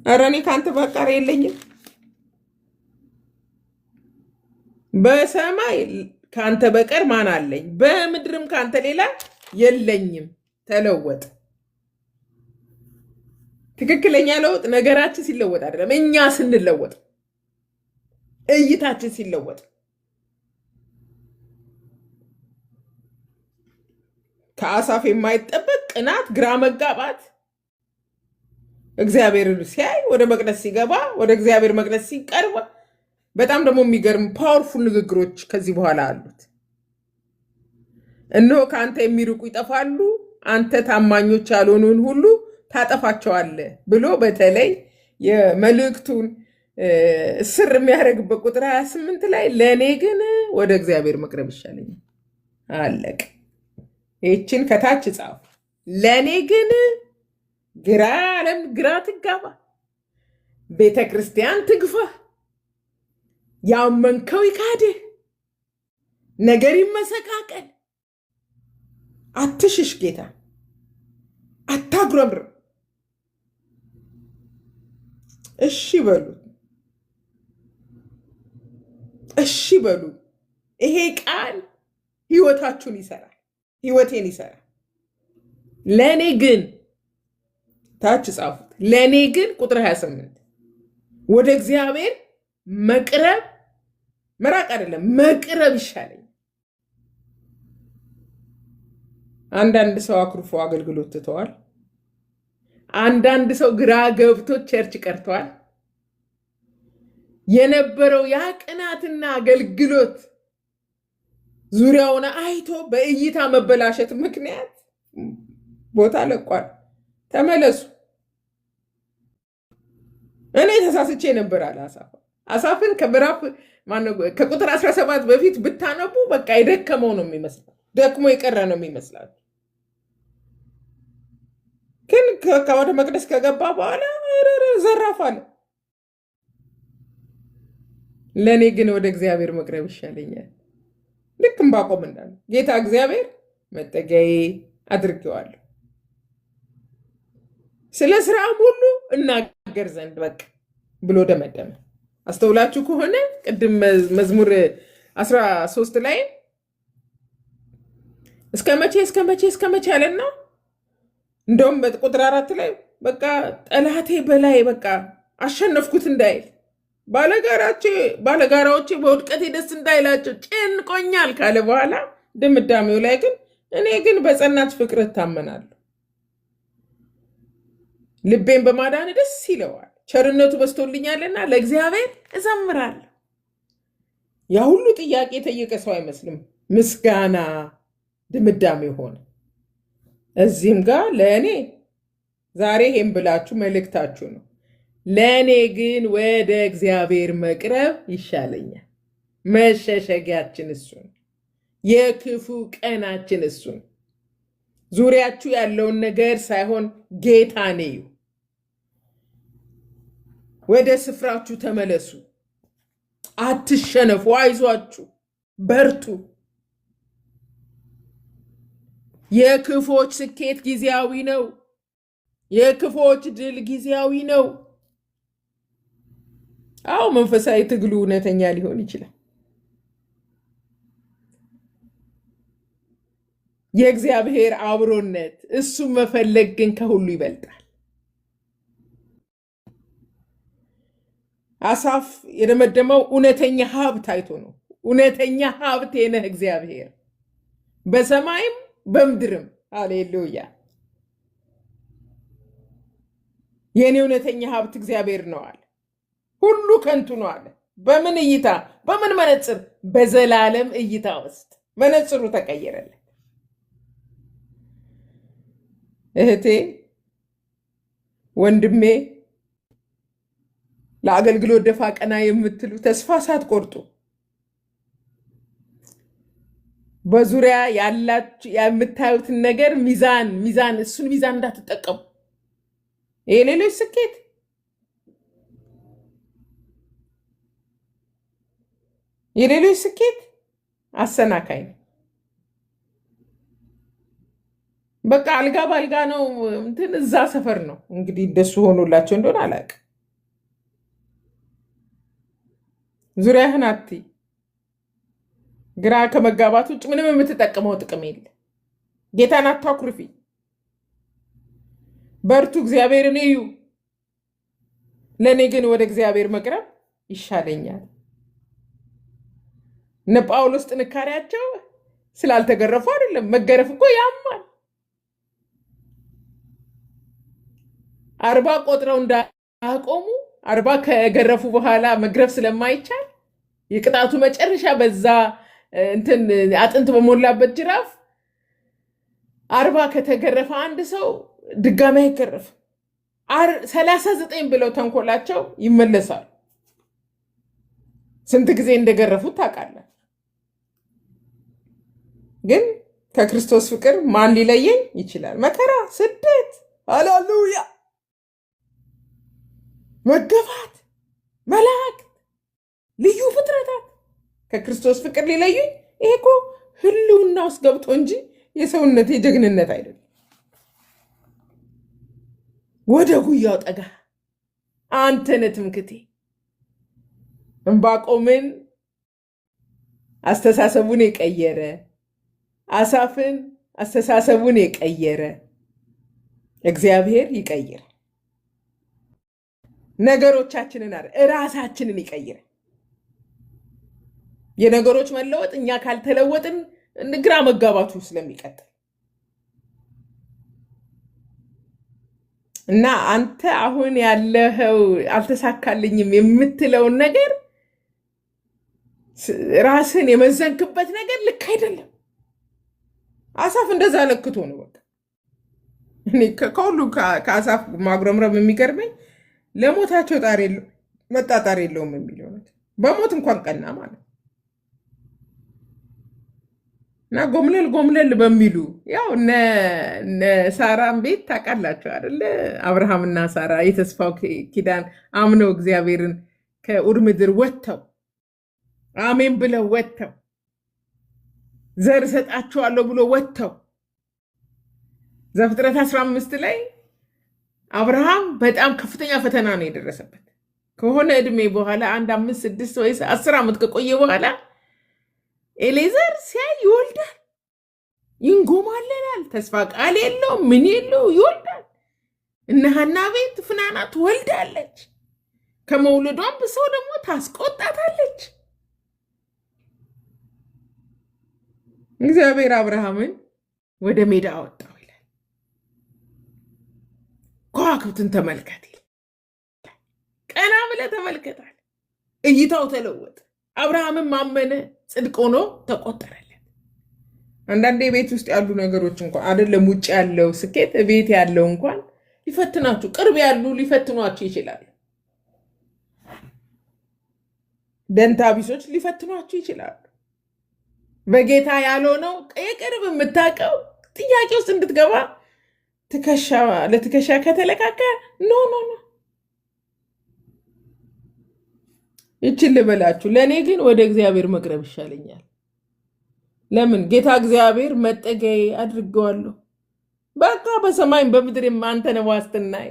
ኧረ እኔ ከአንተ በቀር የለኝም፣ በሰማይ ከአንተ በቀር ማን አለኝ? በምድርም ከአንተ ሌላ የለኝም። ተለወጥ። ትክክለኛ ለውጥ ነገራችን ሲለወጥ አይደለም፣ እኛ ስንለወጥ፣ እይታችን ሲለወጥ። ከአሳፍ የማይጠበቅ ቅናት፣ ግራ መጋባት እግዚአብሔር ሲያይ ወደ መቅደስ ሲገባ ወደ እግዚአብሔር መቅደስ ሲቀርብ በጣም ደግሞ የሚገርም ፓወርፉል ንግግሮች ከዚህ በኋላ አሉት። እነሆ ከአንተ የሚርቁ ይጠፋሉ፣ አንተ ታማኞች ያልሆኑን ሁሉ ታጠፋቸዋለህ ብሎ በተለይ የመልእክቱን ስር የሚያደርግበት ቁጥር 28 ላይ ለእኔ ግን ወደ እግዚአብሔር መቅረብ ይሻለኛል። አለቅ። ይህችን ከታች ጻፉ። ለእኔ ግን ዓለም ግራ ትጋባ፣ ቤተ ክርስቲያን ትግፋህ፣ ያመንከው ይካድህ፣ ነገር ይመሰቃቀል፣ አትሽሽ፣ ጌታ አታጉረምርም። እሺ በሉ፣ እሺ በሉ። ይሄ ቃል ህይወታችሁን ይሰራል፣ ህይወቴን ይሰራል። ለእኔ ግን ታች ጻፉት። ለእኔ ግን ቁጥር 28 ወደ እግዚአብሔር መቅረብ መራቅ አይደለም መቅረብ ይሻለኝ። አንዳንድ ሰው አኩርፎ አገልግሎት ትተዋል። አንዳንድ ሰው ግራ ገብቶ ቸርች ቀርተዋል። የነበረው ያ ቅናትና አገልግሎት ዙሪያውን አይቶ በእይታ መበላሸት ምክንያት ቦታ ለቋል። ተመለሱ። እኔ ተሳስቼ ነበር አለ አሳፍ። አሳፍን ከቁጥር 17 በፊት ብታነቡ በቃ የደከመው ነው የሚመስለው፣ ደክሞ የቀረ ነው የሚመስላል። ግን ወደ መቅደስ ከገባ በኋላ ዘራፍ አለ። ለእኔ ግን ወደ እግዚአብሔር መቅረብ ይሻለኛል። ልክ ዕንባቆም እንዳለ ጌታ እግዚአብሔር መጠጊያዬ አድርጌዋለሁ፣ ስለ ስራም ሁሉ እናገር ዘንድ በቃ ብሎ ደመደመ። አስተውላችሁ ከሆነ ቅድም መዝሙር 13 ላይ እስከ መቼ ያለን ነው። እንደውም በቁጥር 4 ላይ በቃ ጠላቴ በላይ በቃ አሸነፍኩት እንዳይል ባለጋራዎቼ በውድቀቴ ደስ እንዳይላቸው ጭንቆኛል ካለ በኋላ ድምዳሜው ላይ ግን እኔ ግን በጸናች ፍቅር እታመናለሁ፣ ልቤን በማዳን ደስ ይለዋል፣ ቸርነቱ በዝቶልኛልና ለእግዚአብሔር እዘምራለሁ። ያ ሁሉ ጥያቄ የጠየቀ ሰው አይመስልም። ምስጋና ድምዳሜ ሆነ። እዚህም ጋር ለእኔ ዛሬ ይሄን ብላችሁ መልእክታችሁ ነው። ለእኔ ግን ወደ እግዚአብሔር መቅረብ ይሻለኛል። መሸሸጊያችን እሱ ነው። የክፉ ቀናችን እሱ ነው። ዙሪያችሁ ያለውን ነገር ሳይሆን ጌታን እዩ። ወደ ስፍራችሁ ተመለሱ። አትሸነፉ። አይዟችሁ፣ በርቱ። የክፎች ስኬት ጊዜያዊ ነው። የክፎች ድል ጊዜያዊ ነው። አዎ መንፈሳዊ ትግሉ እውነተኛ ሊሆን ይችላል። የእግዚአብሔር አብሮነት እሱም መፈለግ ግን ከሁሉ ይበልጣል። አሳፍ የደመደመው እውነተኛ ሀብት አይቶ ነው። እውነተኛ ሀብቴ ነህ እግዚአብሔር በሰማይም በምድርም። ሃሌሉያ። የኔ እውነተኛ ሀብት እግዚአብሔር ነው አለ። ሁሉ ከንቱ ነው አለ። በምን እይታ? በምን መነጽር? በዘላለም እይታ ውስጥ መነጽሩ ተቀየረለት። እህቴ፣ ወንድሜ፣ ለአገልግሎት ደፋ ቀና የምትሉ ተስፋ ሳትቆርጡ በዙሪያ ያላችሁ የምታዩትን ነገር እሱን ሚዛን እንዳትጠቀሙ። የሌሎች ስኬት አሰናካይ ነው። በቃ አልጋ ባልጋ ነው። እንትን እዛ ሰፈር ነው እንግዲህ እንደሱ ሆኖላቸው እንደሆነ አላውቅም። ዙሪያህን አትይ። ግራ ከመጋባት ውጭ ምንም የምትጠቀመው ጥቅም የለ። ጌታን አታኩርፊ። በርቱ፣ እግዚአብሔርን እዩ። ለእኔ ግን ወደ እግዚአብሔር መቅረብ ይሻለኛል። እነ ጳውሎስ ጥንካሬያቸው ስላልተገረፉ አይደለም። መገረፍ እኮ ያማል። 40 ቆጥረው እንዳያቆሙ 40 ከገረፉ በኋላ መግረፍ ስለማይቻል የቅጣቱ መጨረሻ በዛ እንትን አጥንት በሞላበት ጅራፍ 40 ከተገረፈ አንድ ሰው ድጋሚ አይገረፍም። 39 ብለው ተንኮላቸው ይመለሳሉ። ስንት ጊዜ እንደገረፉት ታውቃለህ። ግን ከክርስቶስ ፍቅር ማን ሊለየኝ ይችላል? መከራ፣ ስደት፣ ሃሌሉያ፣ መገፋት፣ መላእክት፣ ልዩ ፍጥረታት ከክርስቶስ ፍቅር ሊለዩኝ? ይሄ እኮ ህልውና ውስጥ ገብቶ እንጂ የሰውነት የጀግንነት አይደለም። ወደ ጉያው ጠጋ። አንተ ነህ ትምክቴ። ዕንባቆምን አስተሳሰቡን የቀየረ፣ አሳፍን አስተሳሰቡን የቀየረ እግዚአብሔር ይቀይር። ነገሮቻችንን እራሳችንን ይቀይር። የነገሮች መለወጥ እኛ ካልተለወጥን ግራ መጋባቱ ስለሚቀጥል እና አንተ አሁን ያለኸው አልተሳካልኝም የምትለውን ነገር ራስን የመዘንክበት ነገር ልክ አይደለም። አሳፍ እንደዛ ለክቶ ነው። በቃ እኔ ከሁሉ ከአሳፍ ማጉረምረም የሚገርመኝ ለሞታቸው መጣጣር የለውም የሚለው በሞት እንኳን ቀና ማለት እና ጎምለል በሚሉ ያው እነ ሳራን ቤት ታውቃላችሁ አይደለ? አብርሃምና ሳራ የተስፋው ኪዳን አምነው እግዚአብሔርን ከኡር ምድር ወጥተው አሜን ብለው ወጥተው ዘር እሰጣቸዋለሁ ብሎ ወጥተው ዘፍጥረት 15 ላይ አብርሃም በጣም ከፍተኛ ፈተና ነው የደረሰበት። ከሆነ እድሜ በኋላ 1 5 6 ወይ 10 ዓመት ከቆየ በኋላ ኤሌዘር ሲያይ ይወልዳል፣ ይንጎማለላል፣ ተስፋ ቃል የለው ምን የለው ይወልዳል። እነ ሐና ቤት ፍናና ትወልዳለች። ከመውለዷም ብሰው ደግሞ ታስቆጣታለች። እግዚአብሔር አብርሃምን ወደ ሜዳ አወጣው ይላል። ከዋክብትን ተመልከት፣ ቀና ብለህ ተመልከታል። እይታው ተለወጠ። አብርሃምን ማመነ፣ ጽድቅ ሆኖ ተቆጠረለት። አንዳንዴ ቤት ውስጥ ያሉ ነገሮች እንኳን አይደለም ውጭ ያለው ስኬት፣ ቤት ያለው እንኳን ሊፈትናችሁ፣ ቅርብ ያሉ ሊፈትኗችሁ ይችላሉ። ደንታ ቢሶች ሊፈትኗችሁ ይችላሉ። በጌታ ያልሆነው የቅርብ የምታውቀው ጥያቄ ውስጥ እንድትገባ ለትከሻ ከተለቃቀ ኖ ኖ ኖ ይችል ልበላችሁ። ለእኔ ግን ወደ እግዚአብሔር መቅረብ ይሻለኛል። ለምን? ጌታ እግዚአብሔር መጠጊያዬ አድርገዋለሁ። በቃ በሰማይም በምድርም አንተ ነህ ዋስትናዬ።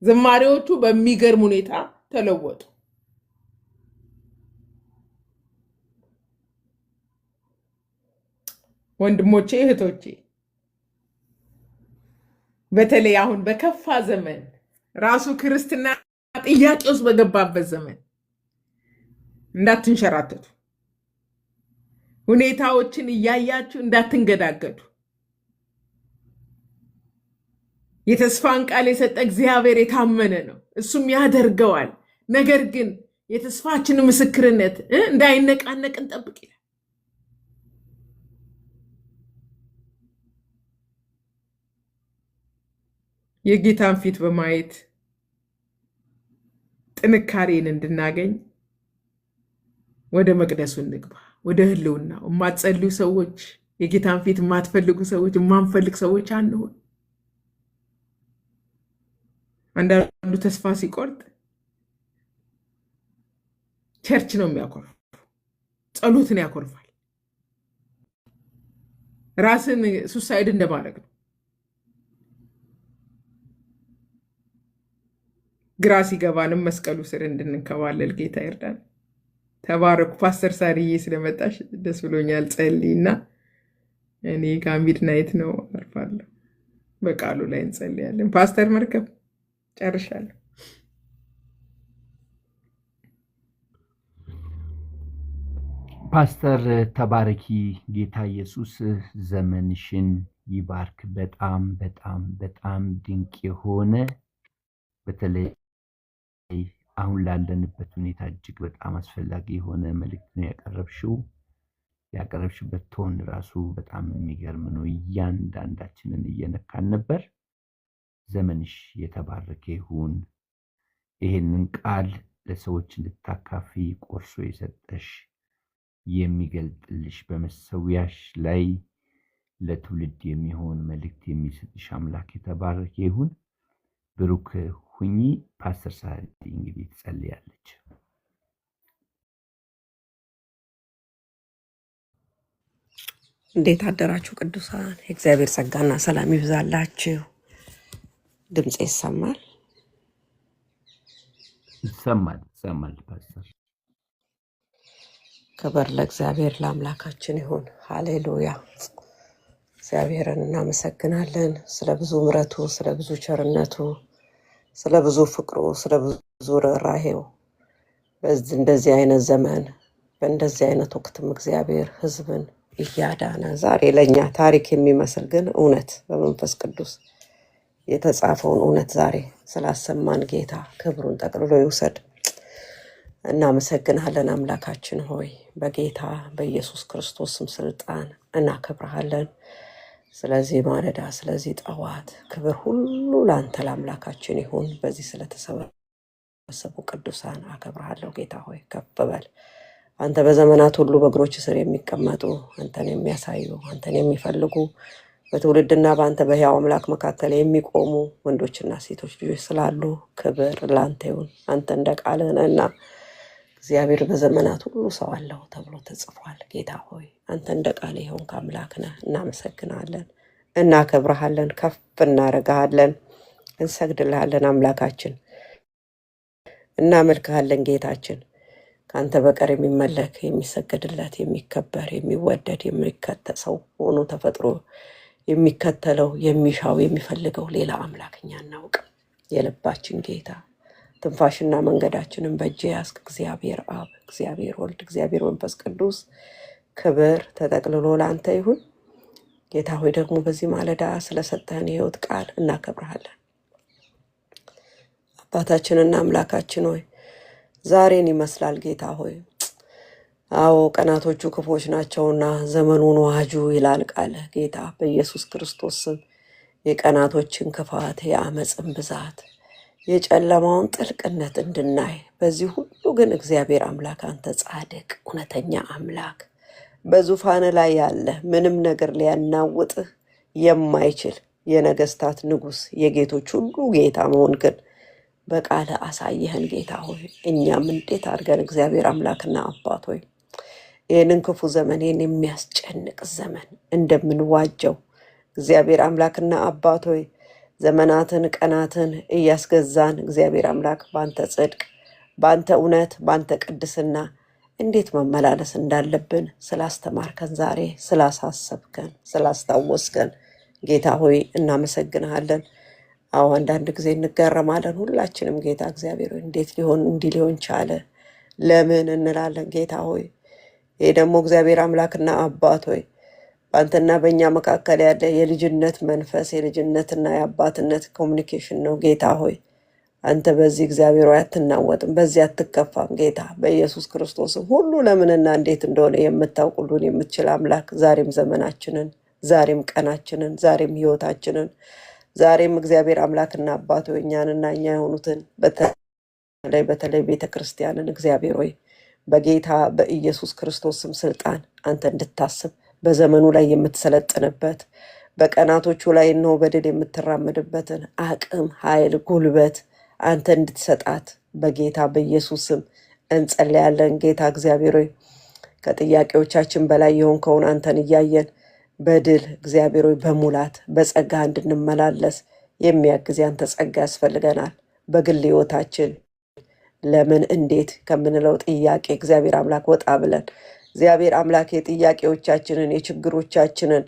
ዝማሬዎቹ በሚገርም ሁኔታ ተለወጡ። ወንድሞቼ እህቶቼ፣ በተለይ አሁን በከፋ ዘመን ራሱ ክርስትና ጥያቄ ውስጥ በገባበት ዘመን እንዳትንሸራተቱ፣ ሁኔታዎችን እያያችሁ እንዳትንገዳገዱ። የተስፋን ቃል የሰጠ እግዚአብሔር የታመነ ነው፣ እሱም ያደርገዋል። ነገር ግን የተስፋችን ምስክርነት እንዳይነቃነቅ እንጠብቅ ይላል። የጌታን ፊት በማየት ጥንካሬን እንድናገኝ ወደ መቅደሱ እንግባ፣ ወደ ህልውናው። የማትጸልዩ ሰዎች፣ የጌታን ፊት የማትፈልጉ ሰዎች፣ የማንፈልግ ሰዎች አንሆን። አንዳንዱ ተስፋ ሲቆርጥ ቸርች ነው የሚያኮርፍ፣ ጸሎትን ያኮርፋል። ራስን ሱሳይድ እንደማድረግ ነው። ግራ ሲገባንም መስቀሉ ስር እንድንከባለል ጌታ ይርዳን። ተባረኩ። ፓስተር ሳርዬ ስለመጣሽ ደስ ብሎኛል። ጸልይና እኔ ጋር ሚድናይት ነው አርፋለሁ። በቃሉ ላይ እንጸልያለን። ፓስተር መርከብ ጨርሻለሁ። ፓስተር ተባረኪ። ጌታ ኢየሱስ ዘመንሽን ይባርክ። በጣም በጣም በጣም ድንቅ የሆነ በተለይ አሁን ላለንበት ሁኔታ እጅግ በጣም አስፈላጊ የሆነ መልእክት ነው ያቀረብሽው። ያቀረብሽበት ቶን ራሱ በጣም የሚገርም ነው። እያንዳንዳችንን እየነካን ነበር። ዘመንሽ የተባረከ ይሁን። ይህንን ቃል ለሰዎች እንድታካፊ ቆርሶ የሰጠሽ የሚገልጥልሽ በመሰዊያሽ ላይ ለትውልድ የሚሆን መልእክት የሚሰጥሽ አምላክ የተባረከ ይሁን። ብሩክ ሁኚ። ፓስተር ሳሪ እንግዲህ ትጸልያለች። እንዴት አደራችሁ ቅዱሳን? የእግዚአብሔር ጸጋና ሰላም ይብዛላችሁ። ድምጼ ይሰማል? ይሰማል ፓስተር። ክብር ለእግዚአብሔር ለአምላካችን ይሁን። ሃሌሉያ። እግዚአብሔርን እናመሰግናለን ስለ ብዙ ምሕረቱ፣ ስለ ብዙ ቸርነቱ፣ ስለ ብዙ ፍቅሩ፣ ስለ ብዙ ርኅራኄው። እንደዚህ አይነት ዘመን በእንደዚህ አይነት ወቅትም እግዚአብሔር ሕዝብን እያዳነ ዛሬ ለእኛ ታሪክ የሚመስል ግን እውነት በመንፈስ ቅዱስ የተጻፈውን እውነት ዛሬ ስላሰማን ጌታ ክብሩን ጠቅልሎ ይውሰድ። እናመሰግናለን አምላካችን ሆይ፣ በጌታ በኢየሱስ ክርስቶስም ስልጣን እናከብረሃለን። ስለዚህ ማለዳ፣ ስለዚህ ጠዋት ክብር ሁሉ ለአንተ ለአምላካችን ይሁን። በዚህ ስለተሰበሰቡ ቅዱሳን አከብረሃለሁ ጌታ ሆይ፣ ከፍ በል። አንተ በዘመናት ሁሉ በእግሮች ስር የሚቀመጡ አንተን የሚያሳዩ አንተን የሚፈልጉ በትውልድና በአንተ በሕያው አምላክ መካከል የሚቆሙ ወንዶችና ሴቶች ልጆች ስላሉ ክብር ለአንተ ይሁን። አንተ እንደ ቃልህ ነህና እግዚአብሔር በዘመናት ሁሉ ሰው አለው ተብሎ ተጽፏል። ጌታ ሆይ አንተ እንደ ቃል የሆንክ አምላክ ነህ። እናመሰግናለን፣ እናከብረሃለን፣ ከፍ እናረጋሃለን፣ እንሰግድልሃለን። አምላካችን እናመልክሃለን። ጌታችን ከአንተ በቀር የሚመለክ የሚሰገድለት የሚከበር የሚወደድ የሚከተል ሰው ሆኖ ተፈጥሮ የሚከተለው የሚሻው የሚፈልገው ሌላ አምላክ እኛ አናውቅም። የልባችን ጌታ ትንፋሽና መንገዳችንን በእጅ ያስክ እግዚአብሔር አብ፣ እግዚአብሔር ወልድ፣ እግዚአብሔር መንፈስ ቅዱስ ክብር ተጠቅልሎ ለአንተ ይሁን። ጌታ ሆይ ደግሞ በዚህ ማለዳ ስለሰጠህን የህይወት ቃል እናከብረሃለን። አባታችንና አምላካችን ሆይ ዛሬን ይመስላል ጌታ ሆይ። አዎ ቀናቶቹ ክፎች ናቸውና ዘመኑን ዋጁ ይላል ቃልህ ጌታ በኢየሱስ ክርስቶስ ስም። የቀናቶችን ክፋት፣ የአመፅን ብዛት፣ የጨለማውን ጥልቅነት እንድናይ በዚህ ሁሉ ግን እግዚአብሔር አምላክ አንተ ጻድቅ እውነተኛ አምላክ በዙፋን ላይ ያለ ምንም ነገር ሊያናውጥህ የማይችል የነገስታት ንጉስ የጌቶች ሁሉ ጌታ መሆን ግን በቃለ አሳየህን ጌታ ሆይ። እኛም እንዴት አድርገን እግዚአብሔር አምላክና አባት ሆይ ይህንን ክፉ ዘመን ይህን የሚያስጨንቅ ዘመን እንደምንዋጀው እግዚአብሔር አምላክና አባት ሆይ ዘመናትን ቀናትን እያስገዛን እግዚአብሔር አምላክ ባንተ ጽድቅ፣ ባንተ እውነት፣ ባንተ ቅድስና እንዴት መመላለስ እንዳለብን ስላስተማርከን፣ ዛሬ ስላሳሰብከን፣ ስላስታወስከን ጌታ ሆይ እናመሰግንሃለን። አዎ አንዳንድ ጊዜ እንገረማለን ሁላችንም ጌታ እግዚአብሔር ሆይ እንዴት እንዲህ ሊሆን ቻለ ለምን እንላለን ጌታ ሆይ። ይህ ደግሞ እግዚአብሔር አምላክና አባት ሆይ በአንተና በእኛ መካከል ያለ የልጅነት መንፈስ የልጅነትና የአባትነት ኮሚኒኬሽን ነው ጌታ ሆይ። አንተ በዚህ እግዚአብሔር ሆይ አትናወጥም፣ በዚህ አትከፋም ጌታ በኢየሱስ ክርስቶስም። ሁሉ ለምንና እንዴት እንደሆነ የምታውቅ ሁሉን የምትችል አምላክ ዛሬም ዘመናችንን፣ ዛሬም ቀናችንን፣ ዛሬም ህይወታችንን፣ ዛሬም እግዚአብሔር አምላክና አባት ሆይ እኛንና እኛ የሆኑትን በተለይ ቤተክርስቲያንን እግዚአብሔር ሆይ በጌታ በኢየሱስ ክርስቶስም ስልጣን አንተ እንድታስብ በዘመኑ ላይ የምትሰለጥንበት በቀናቶቹ ላይ ነው በድል የምትራመድበትን አቅም፣ ኃይል፣ ጉልበት አንተ እንድትሰጣት በጌታ በኢየሱስም እንጸልያለን። ጌታ እግዚአብሔር ሆይ ከጥያቄዎቻችን በላይ የሆንከውን አንተን እያየን በድል እግዚአብሔር ሆይ በሙላት በጸጋ እንድንመላለስ የሚያግዝ ያንተ ጸጋ ያስፈልገናል። በግል ህይወታችን ለምን እንዴት ከምንለው ጥያቄ እግዚአብሔር አምላክ ወጣ ብለን እግዚአብሔር አምላክ የጥያቄዎቻችንን የችግሮቻችንን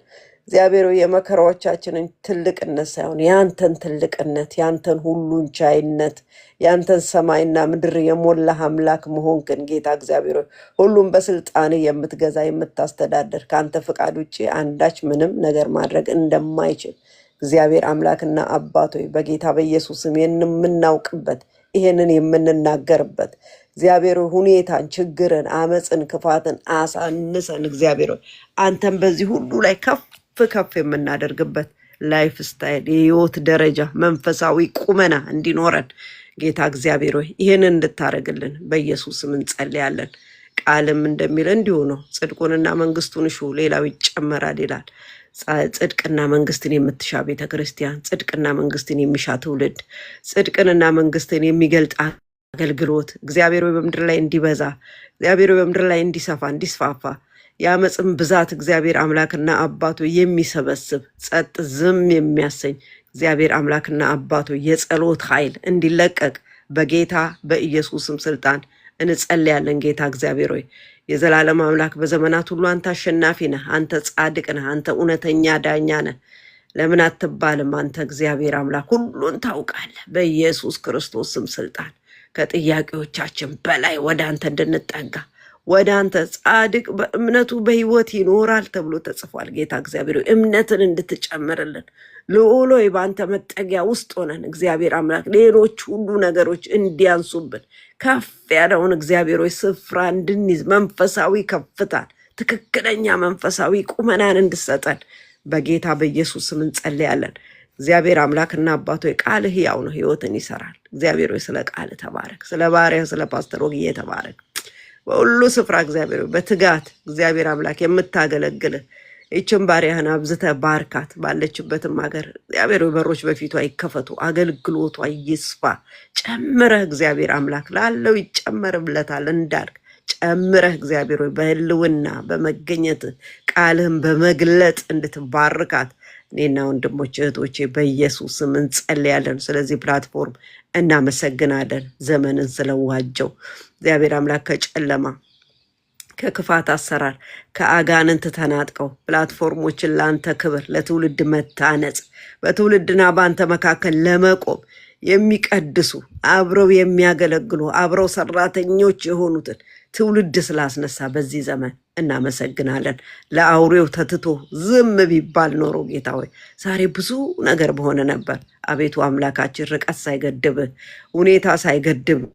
እግዚአብሔር የመከራዎቻችንን ትልቅነት ሳይሆን ያንተን ትልቅነት ያንተን ሁሉን ቻይነት ያንተን ሰማይና ምድር የሞላ አምላክ መሆን ግን ጌታ እግዚአብሔር ሁሉም በስልጣን የምትገዛ የምታስተዳድር ካንተ ፍቃድ ውጪ አንዳች ምንም ነገር ማድረግ እንደማይችል እግዚአብሔር አምላክና አባት ሆይ በጌታ በኢየሱስ ስም የምናውቅበት ይሄንን የምንናገርበት እግዚአብሔር ሁኔታን፣ ችግርን፣ አመፅን፣ ክፋትን አሳንሰን እግዚአብሔር አንተን በዚህ ሁሉ ላይ ከፍ ከፍ የምናደርግበት ላይፍ ስታይል የህይወት ደረጃ መንፈሳዊ ቁመና እንዲኖረን ጌታ እግዚአብሔር ሆይ ይሄንን እንድታረግልን በኢየሱስ ስም እንጸልያለን። ቃልም እንደሚል እንዲሁ ነው፣ ጽድቁንና መንግስቱን እሹ ሌላው ይጨመራል ይላል። ጽድቅና መንግስትን የምትሻ ቤተክርስቲያን፣ ጽድቅና መንግስትን የሚሻ ትውልድ፣ ጽድቅንና መንግስትን የሚገልጥ አገልግሎት እግዚአብሔር በምድር ላይ እንዲበዛ እግዚአብሔር በምድር ላይ እንዲሰፋ እንዲስፋፋ የአመፅን ብዛት እግዚአብሔር አምላክና አባቱ የሚሰበስብ ጸጥ ዝም የሚያሰኝ እግዚአብሔር አምላክና አባቱ የጸሎት ኃይል እንዲለቀቅ በጌታ በኢየሱስም ስልጣን እንጸልያለን። ጌታ እግዚአብሔር ሆይ የዘላለም አምላክ በዘመናት ሁሉ አንተ አሸናፊ ነህ፣ አንተ ጻድቅ ነህ፣ አንተ እውነተኛ ዳኛ ነህ። ለምን አትባልም? አንተ እግዚአብሔር አምላክ ሁሉን ታውቃለህ። በኢየሱስ ክርስቶስም ስልጣን ከጥያቄዎቻችን በላይ ወደ አንተ እንድንጠጋ ወደ አንተ ጻድቅ በእምነቱ በህይወት ይኖራል ተብሎ ተጽፏል። ጌታ እግዚአብሔር እምነትን እንድትጨምርልን ልዑል ሆይ በአንተ መጠጊያ ውስጥ ሆነን እግዚአብሔር አምላክ ሌሎች ሁሉ ነገሮች እንዲያንሱብን ከፍ ያለውን እግዚአብሔር ሆይ ስፍራ እንድንይዝ መንፈሳዊ ከፍታን ትክክለኛ መንፈሳዊ ቁመናን እንድሰጠን በጌታ በኢየሱስ ስም እንጸልያለን። እግዚአብሔር አምላክና አባቶ ቃልህ ሕያው ነው፣ ህይወትን ይሰራል። እግዚአብሔር ሆይ ስለ ቃል ተባረክ፣ ስለ ባሪያ ስለ ፓስተር ወግዬ ተባረክ። በሁሉ ስፍራ እግዚአብሔር በትጋት እግዚአብሔር አምላክ የምታገለግልህ ይችን ባሪያህን አብዝተህ ባርካት። ባለችበትም ሀገር እግዚአብሔር በሮች በፊቷ ይከፈቱ፣ አገልግሎቷ ይስፋ። ጨምረህ እግዚአብሔር አምላክ ላለው ይጨመርብለታል እንዳልክ ጨምረህ እግዚአብሔር በህልውና በመገኘት ቃልህን በመግለጥ እንድትባርካት እኔና ወንድሞች እህቶቼ በኢየሱስ ስም እንጸልያለን። ስለዚህ ፕላትፎርም እናመሰግናለን። ዘመንን ስለዋጀው እግዚአብሔር አምላክ ከጨለማ ከክፋት አሰራር ከአጋንንት ተናጥቀው ፕላትፎርሞችን ለአንተ ክብር ለትውልድ መታነጽ በትውልድና በአንተ መካከል ለመቆም የሚቀድሱ አብረው የሚያገለግሉ አብረው ሰራተኞች የሆኑትን ትውልድ ስላስነሳ በዚህ ዘመን እናመሰግናለን። ለአውሬው ተትቶ ዝም ቢባል ኖሮ ጌታ ሆይ ዛሬ ብዙ ነገር በሆነ ነበር። አቤቱ አምላካችን ርቀት ሳይገድብህ፣ ሁኔታ ሳይገድብህ፣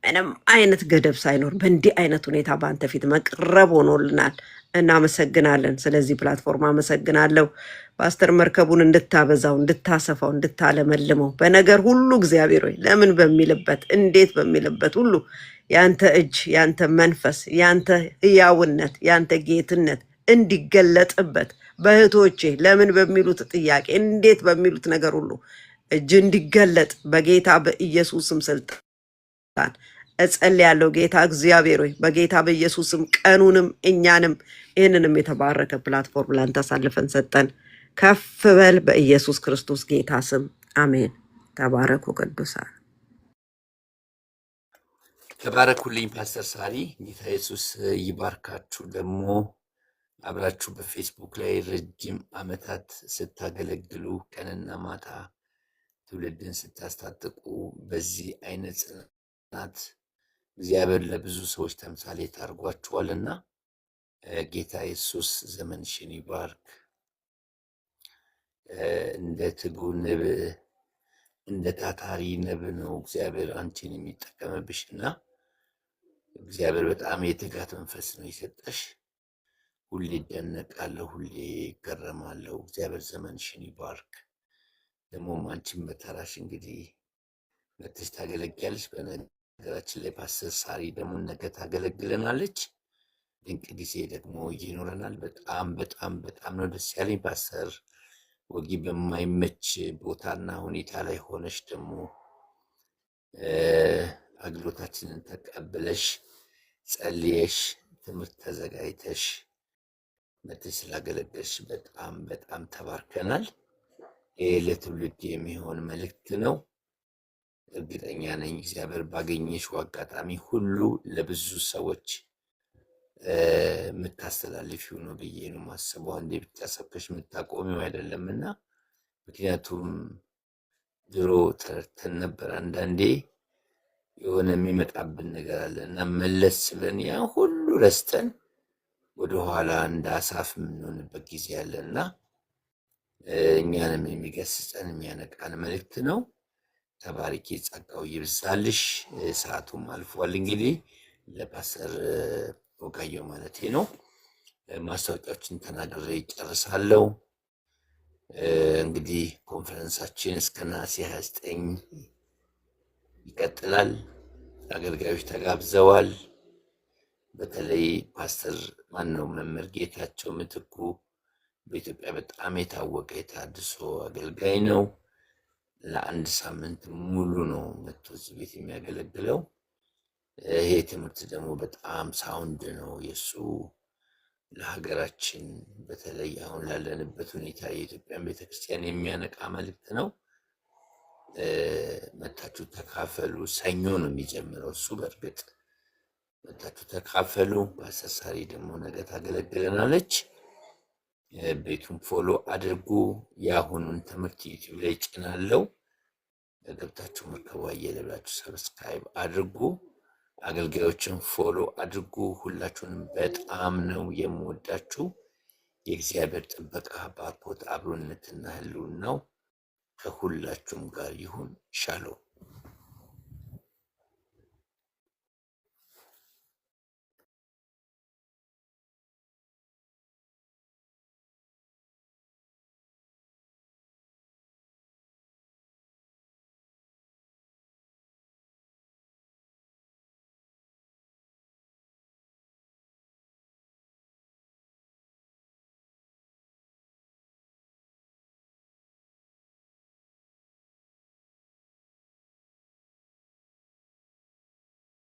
ምንም አይነት ገደብ ሳይኖር በእንዲህ አይነት ሁኔታ በአንተ ፊት መቅረብ ሆኖልናል። እናመሰግናለን። ስለዚህ ፕላትፎርም አመሰግናለሁ። ፓስተር መርከቡን እንድታበዛው፣ እንድታሰፋው፣ እንድታለመልመው በነገር ሁሉ እግዚአብሔር ሆይ ለምን በሚልበት እንዴት በሚልበት ሁሉ ያንተ እጅ፣ ያንተ መንፈስ፣ ያንተ ህያውነት፣ ያንተ ጌትነት እንዲገለጥበት በእህቶቼ ለምን በሚሉት ጥያቄ እንዴት በሚሉት ነገር ሁሉ እጅ እንዲገለጥ በጌታ በኢየሱስም ስልጣን እጸልያለሁ። ጌታ እግዚአብሔር ሆይ በጌታ በኢየሱስም ቀኑንም እኛንም ይህንንም የተባረከ ፕላትፎርም ላንተ አሳልፈን ሰጠን። ከፍ በል በኢየሱስ ክርስቶስ ጌታ ስም አሜን። ተባረኩ ቅዱሳን። ተባረኩልኝ ፓስተር ሳሪ። ጌታ ኢየሱስ ይባርካችሁ። ደግሞ አብራችሁ በፌስቡክ ላይ ረጅም ዓመታት ስታገለግሉ ቀንና ማታ ትውልድን ስታስታጥቁ በዚህ አይነት ጽናት እግዚአብሔር ለብዙ ሰዎች ተምሳሌት አድርጓችኋልና ጌታ ኢየሱስ ዘመንሽን ይባርክ። እንደ ትጉ ንብ እንደ ታታሪ ንብ ነው እግዚአብሔር አንቺን የሚጠቀምብሽና እግዚአብሔር በጣም የትጋት መንፈስ ነው የሰጠሽ። ሁሌ ይደነቃለሁ፣ ሁሌ ይገረማለሁ። እግዚአብሔር ዘመንሽን ይባርክ። ደግሞ አንቺን በተራሽ እንግዲህ መጥተሽ ታገለግያለሽ። በነገራችን ላይ ፓስተር ሳሪ ደግሞ ነገ ታገለግለናለች። ድንቅ ጊዜ ደግሞ ይኖረናል። በጣም በጣም በጣም ነው ደስ ያለኝ ፓስተር ወጊ በማይመች ቦታና ሁኔታ ላይ ሆነሽ ደግሞ አገልግሎታችንን ተቀብለሽ ጸልየሽ ትምህርት ተዘጋጅተሽ መጥተሽ ስላገለገልሽ በጣም በጣም ተባርከናል። ይህ ለትውልድ የሚሆን መልእክት ነው። እርግጠኛ ነኝ እግዚአብሔር ባገኘሽው አጋጣሚ ሁሉ ለብዙ ሰዎች የምታስተላልፊው ነው ብዬ ነው ማስበው። አንዴ ብቻ ሰብከሽ የምታቆሚው አይደለምና፣ ምክንያቱም ድሮ ተረድተን ነበር አንዳንዴ የሆነ የሚመጣብን ነገር አለ እና መለስ ብለን ያ ሁሉ ረስተን ወደኋላ እንደ አሳፍ የምንሆንበት ጊዜ አለና እኛንም የሚገስጸን የሚያነቃን መልእክት ነው። ተባሪኪ፣ ጸጋው ይብዛልሽ። ሰዓቱም አልፏል። እንግዲህ ለፓስተር ወጋየሁ ማለት ነው ማስታወቂያዎችን ተናግሬ ይጨርሳለሁ። እንግዲህ ኮንፈረንሳችን እስከ ነሐሴ 29 ይቀጥላል። አገልጋዮች ተጋብዘዋል። በተለይ ፓስተር ማነው መምህር ጌታቸው ምትኩ በኢትዮጵያ በጣም የታወቀ የታድሶ አገልጋይ ነው። ለአንድ ሳምንት ሙሉ ነው መጥቶ እዚህ ቤት የሚያገለግለው። ይሄ ትምህርት ደግሞ በጣም ሳውንድ ነው የሱ ለሀገራችን በተለይ አሁን ላለንበት ሁኔታ የኢትዮጵያን ቤተክርስቲያን የሚያነቃ መልእክት ነው። መታችሁ ተካፈሉ። ሰኞ ነው የሚጀምረው እሱ። በእርግጥ መታችሁ ተካፈሉ። በአሰሳሪ ደግሞ ነገ ታገለግለናለች። ቤቱን ፎሎ አድርጉ። የአሁኑን ትምህርት ዩቲዩብ ላይ ጭናለው። ገብታችሁ መርከቡ አየለ ብላችሁ ሰብስክራይብ አድርጉ። አገልጋዮችን ፎሎ አድርጉ። ሁላችሁንም በጣም ነው የምወዳችሁ። የእግዚአብሔር ጥበቃ፣ ባርኮት፣ አብሮነትና ህልውናው ከሁላችሁም ጋር ይሁን። ሻሎም